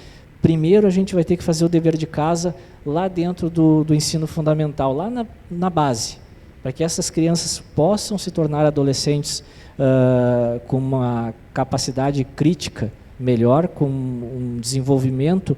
primeiro a gente vai ter que fazer o dever de casa lá dentro do ensino fundamental, lá na base, para que essas crianças possam se tornar adolescentes com uma capacidade crítica melhor, com um desenvolvimento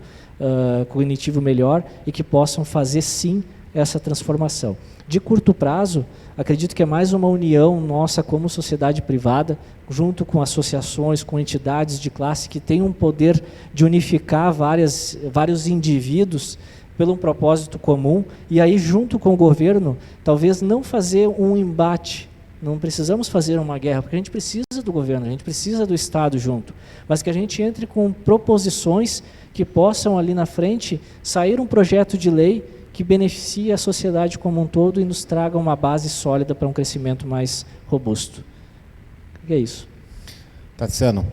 cognitivo melhor, e que possam fazer sim essa transformação. De curto prazo, acredito que é mais uma união nossa como sociedade privada, junto com associações, com entidades de classe que têm um poder de unificar vários indivíduos pelo um propósito comum, e aí junto com o governo, talvez não fazer um embate, não precisamos fazer uma guerra, porque a gente precisa do governo, a gente precisa do Estado junto, mas que a gente entre com proposições que possam ali na frente sair um projeto de lei que beneficie a sociedade como um todo e nos traga uma base sólida para um crescimento mais robusto. É isso. Tatsiano,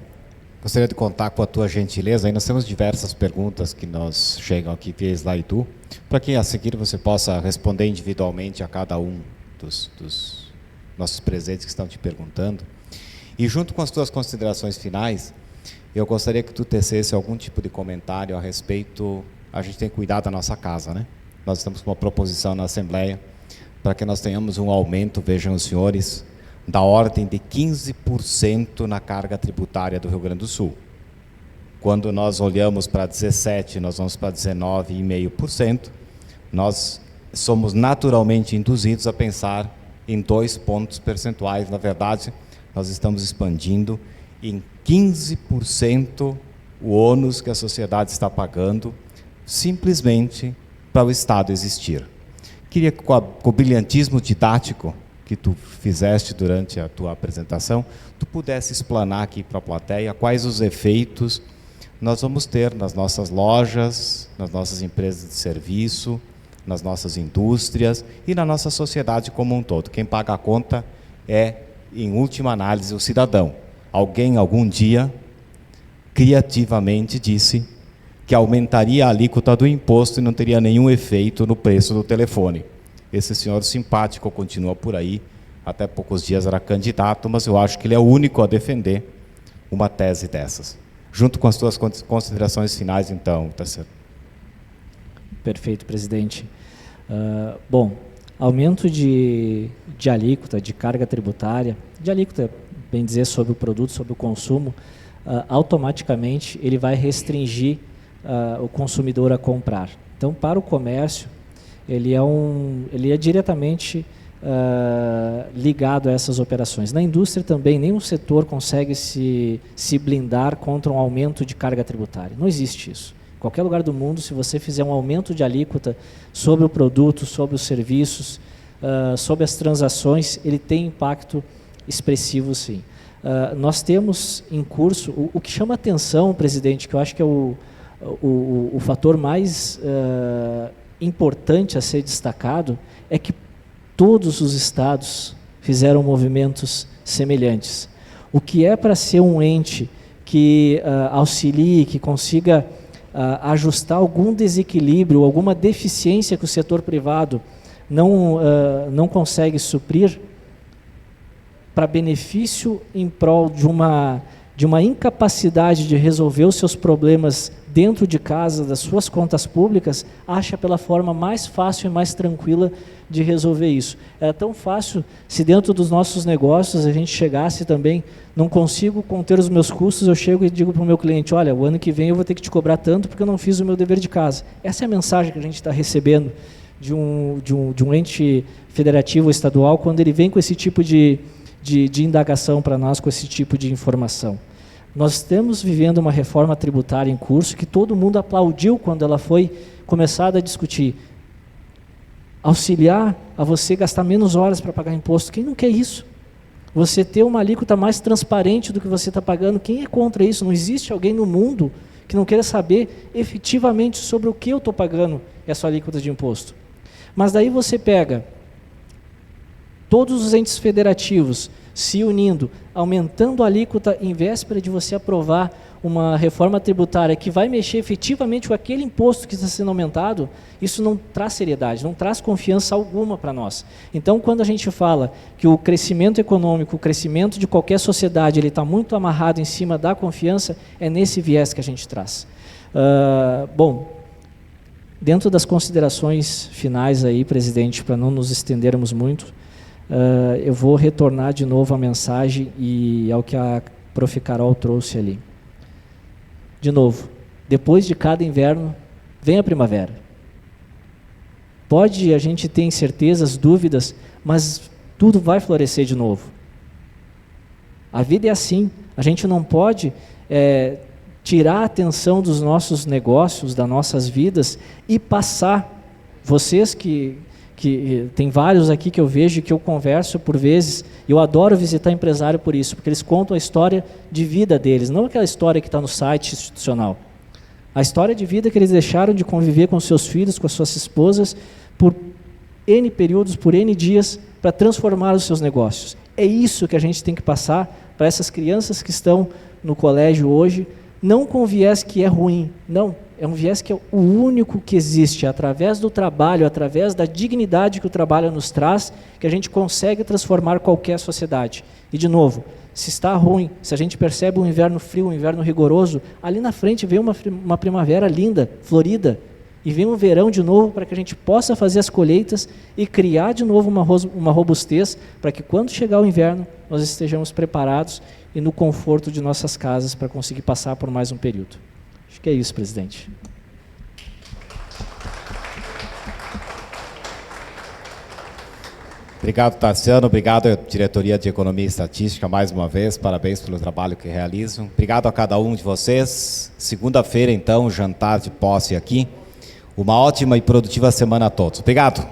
gostaria de contar com a tua gentileza. Aí nós temos diversas perguntas que nos chegam aqui via Slido, para que a seguir você possa responder individualmente a cada um dos nossos presentes que estão te perguntando. E junto com as tuas considerações finais, eu gostaria que tu tecesse algum tipo de comentário a respeito. A gente tem que cuidar da nossa casa, né? Nós estamos com uma proposição na Assembleia para que nós tenhamos um aumento, vejam os senhores, da ordem de 15% na carga tributária do Rio Grande do Sul. Quando nós olhamos para 17%, nós vamos para 19,5%, nós somos naturalmente induzidos a pensar em 2 pontos percentuais. Na verdade, nós estamos expandindo em 15% o ônus que a sociedade está pagando, simplesmente para o Estado existir. Queria que, com o brilhantismo didático que tu fizeste durante a tua apresentação, tu pudesse explanar aqui para a plateia quais os efeitos nós vamos ter nas nossas lojas, nas nossas empresas de serviço, nas nossas indústrias e na nossa sociedade como um todo. Quem paga a conta é em última análise, o cidadão. Alguém, algum dia, criativamente disse que aumentaria a alíquota do imposto e não teria nenhum efeito no preço do telefone. Esse senhor simpático continua por aí, até poucos dias era candidato, mas eu acho que ele é o único a defender uma tese dessas. Junto com as suas considerações finais, então, Tarciano. Perfeito, presidente. Bom, aumento de alíquota, de carga tributária, de alíquota, bem dizer, sobre o produto, sobre o consumo, automaticamente ele vai restringir o consumidor a comprar. Então, para o comércio, ele é diretamente ligado a essas operações. Na indústria também, nenhum setor consegue se blindar contra um aumento de carga tributária. Não existe isso. Em qualquer lugar do mundo, se você fizer um aumento de alíquota sobre o produto, sobre os serviços, sobre as transações, ele tem impacto expressivo, sim. Nós temos em curso, o que chama atenção, presidente, que eu acho que é o fator mais importante a ser destacado, é que todos os estados fizeram movimentos semelhantes. O que é para ser um ente que auxilie, que consiga ajustar algum desequilíbrio, alguma deficiência que o setor privado não consegue suprir, para benefício em prol de uma incapacidade de resolver os seus problemas dentro de casa, das suas contas públicas, acha pela forma mais fácil e mais tranquila de resolver isso. É tão fácil se dentro dos nossos negócios a gente chegasse também, não consigo conter os meus custos, eu chego e digo para o meu cliente, olha, o ano que vem eu vou ter que te cobrar tanto porque eu não fiz o meu dever de casa. Essa é a mensagem que a gente está recebendo de um ente federativo ou estadual quando ele vem com esse tipo de indagação para nós, com esse tipo de informação. Nós estamos vivendo uma reforma tributária em curso que todo mundo aplaudiu quando ela foi começada a discutir. Auxiliar a você gastar menos horas para pagar imposto. Quem não quer isso? Você ter uma alíquota mais transparente do que você está pagando. Quem é contra isso? Não existe alguém no mundo que não queira saber efetivamente sobre o que eu estou pagando essa alíquota de imposto. Mas daí você pega todos os entes federativos se unindo, aumentando a alíquota em véspera de você aprovar uma reforma tributária que vai mexer efetivamente com aquele imposto que está sendo aumentado, isso não traz seriedade, não traz confiança alguma para nós. Então, quando a gente fala que o crescimento econômico, o crescimento de qualquer sociedade, ele está muito amarrado em cima da confiança, é nesse viés que a gente traz. Bom, dentro das considerações finais aí, presidente, para não nos estendermos muito, eu vou retornar de novo a mensagem e ao que a Prof. Carol trouxe ali. De novo, depois de cada inverno, vem a primavera. Pode a gente ter incertezas, dúvidas, mas tudo vai florescer de novo. A vida é assim, a gente não pode tirar a atenção dos nossos negócios, das nossas vidas e passar. Vocês que tem vários aqui que eu vejo, que eu converso por vezes, eu adoro visitar empresário por isso, porque eles contam a história de vida deles, não aquela história que está no site institucional. A história de vida que eles deixaram de conviver com seus filhos, com as suas esposas, por N períodos, por N dias, para transformar os seus negócios. É isso que a gente tem que passar para essas crianças que estão no colégio hoje, não com viés que é ruim, não. É um viés que é o único que existe, através do trabalho, através da dignidade que o trabalho nos traz, que a gente consegue transformar qualquer sociedade. E, de novo, se está ruim, se a gente percebe um inverno frio, um inverno rigoroso, ali na frente vem uma primavera linda, florida, e vem um verão de novo para que a gente possa fazer as colheitas e criar de novo uma robustez para que quando chegar o inverno nós estejamos preparados e no conforto de nossas casas para conseguir passar por mais um período. Acho que é isso, presidente. Obrigado, Tarciano. Obrigado à Diretoria de Economia e Estatística mais uma vez. Parabéns pelo trabalho que realizam. Obrigado a cada um de vocês. Segunda-feira, então, jantar de posse aqui. Uma ótima e produtiva semana a todos. Obrigado.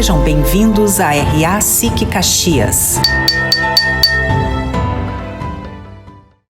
Sejam bem-vindos à RA SIC Caxias.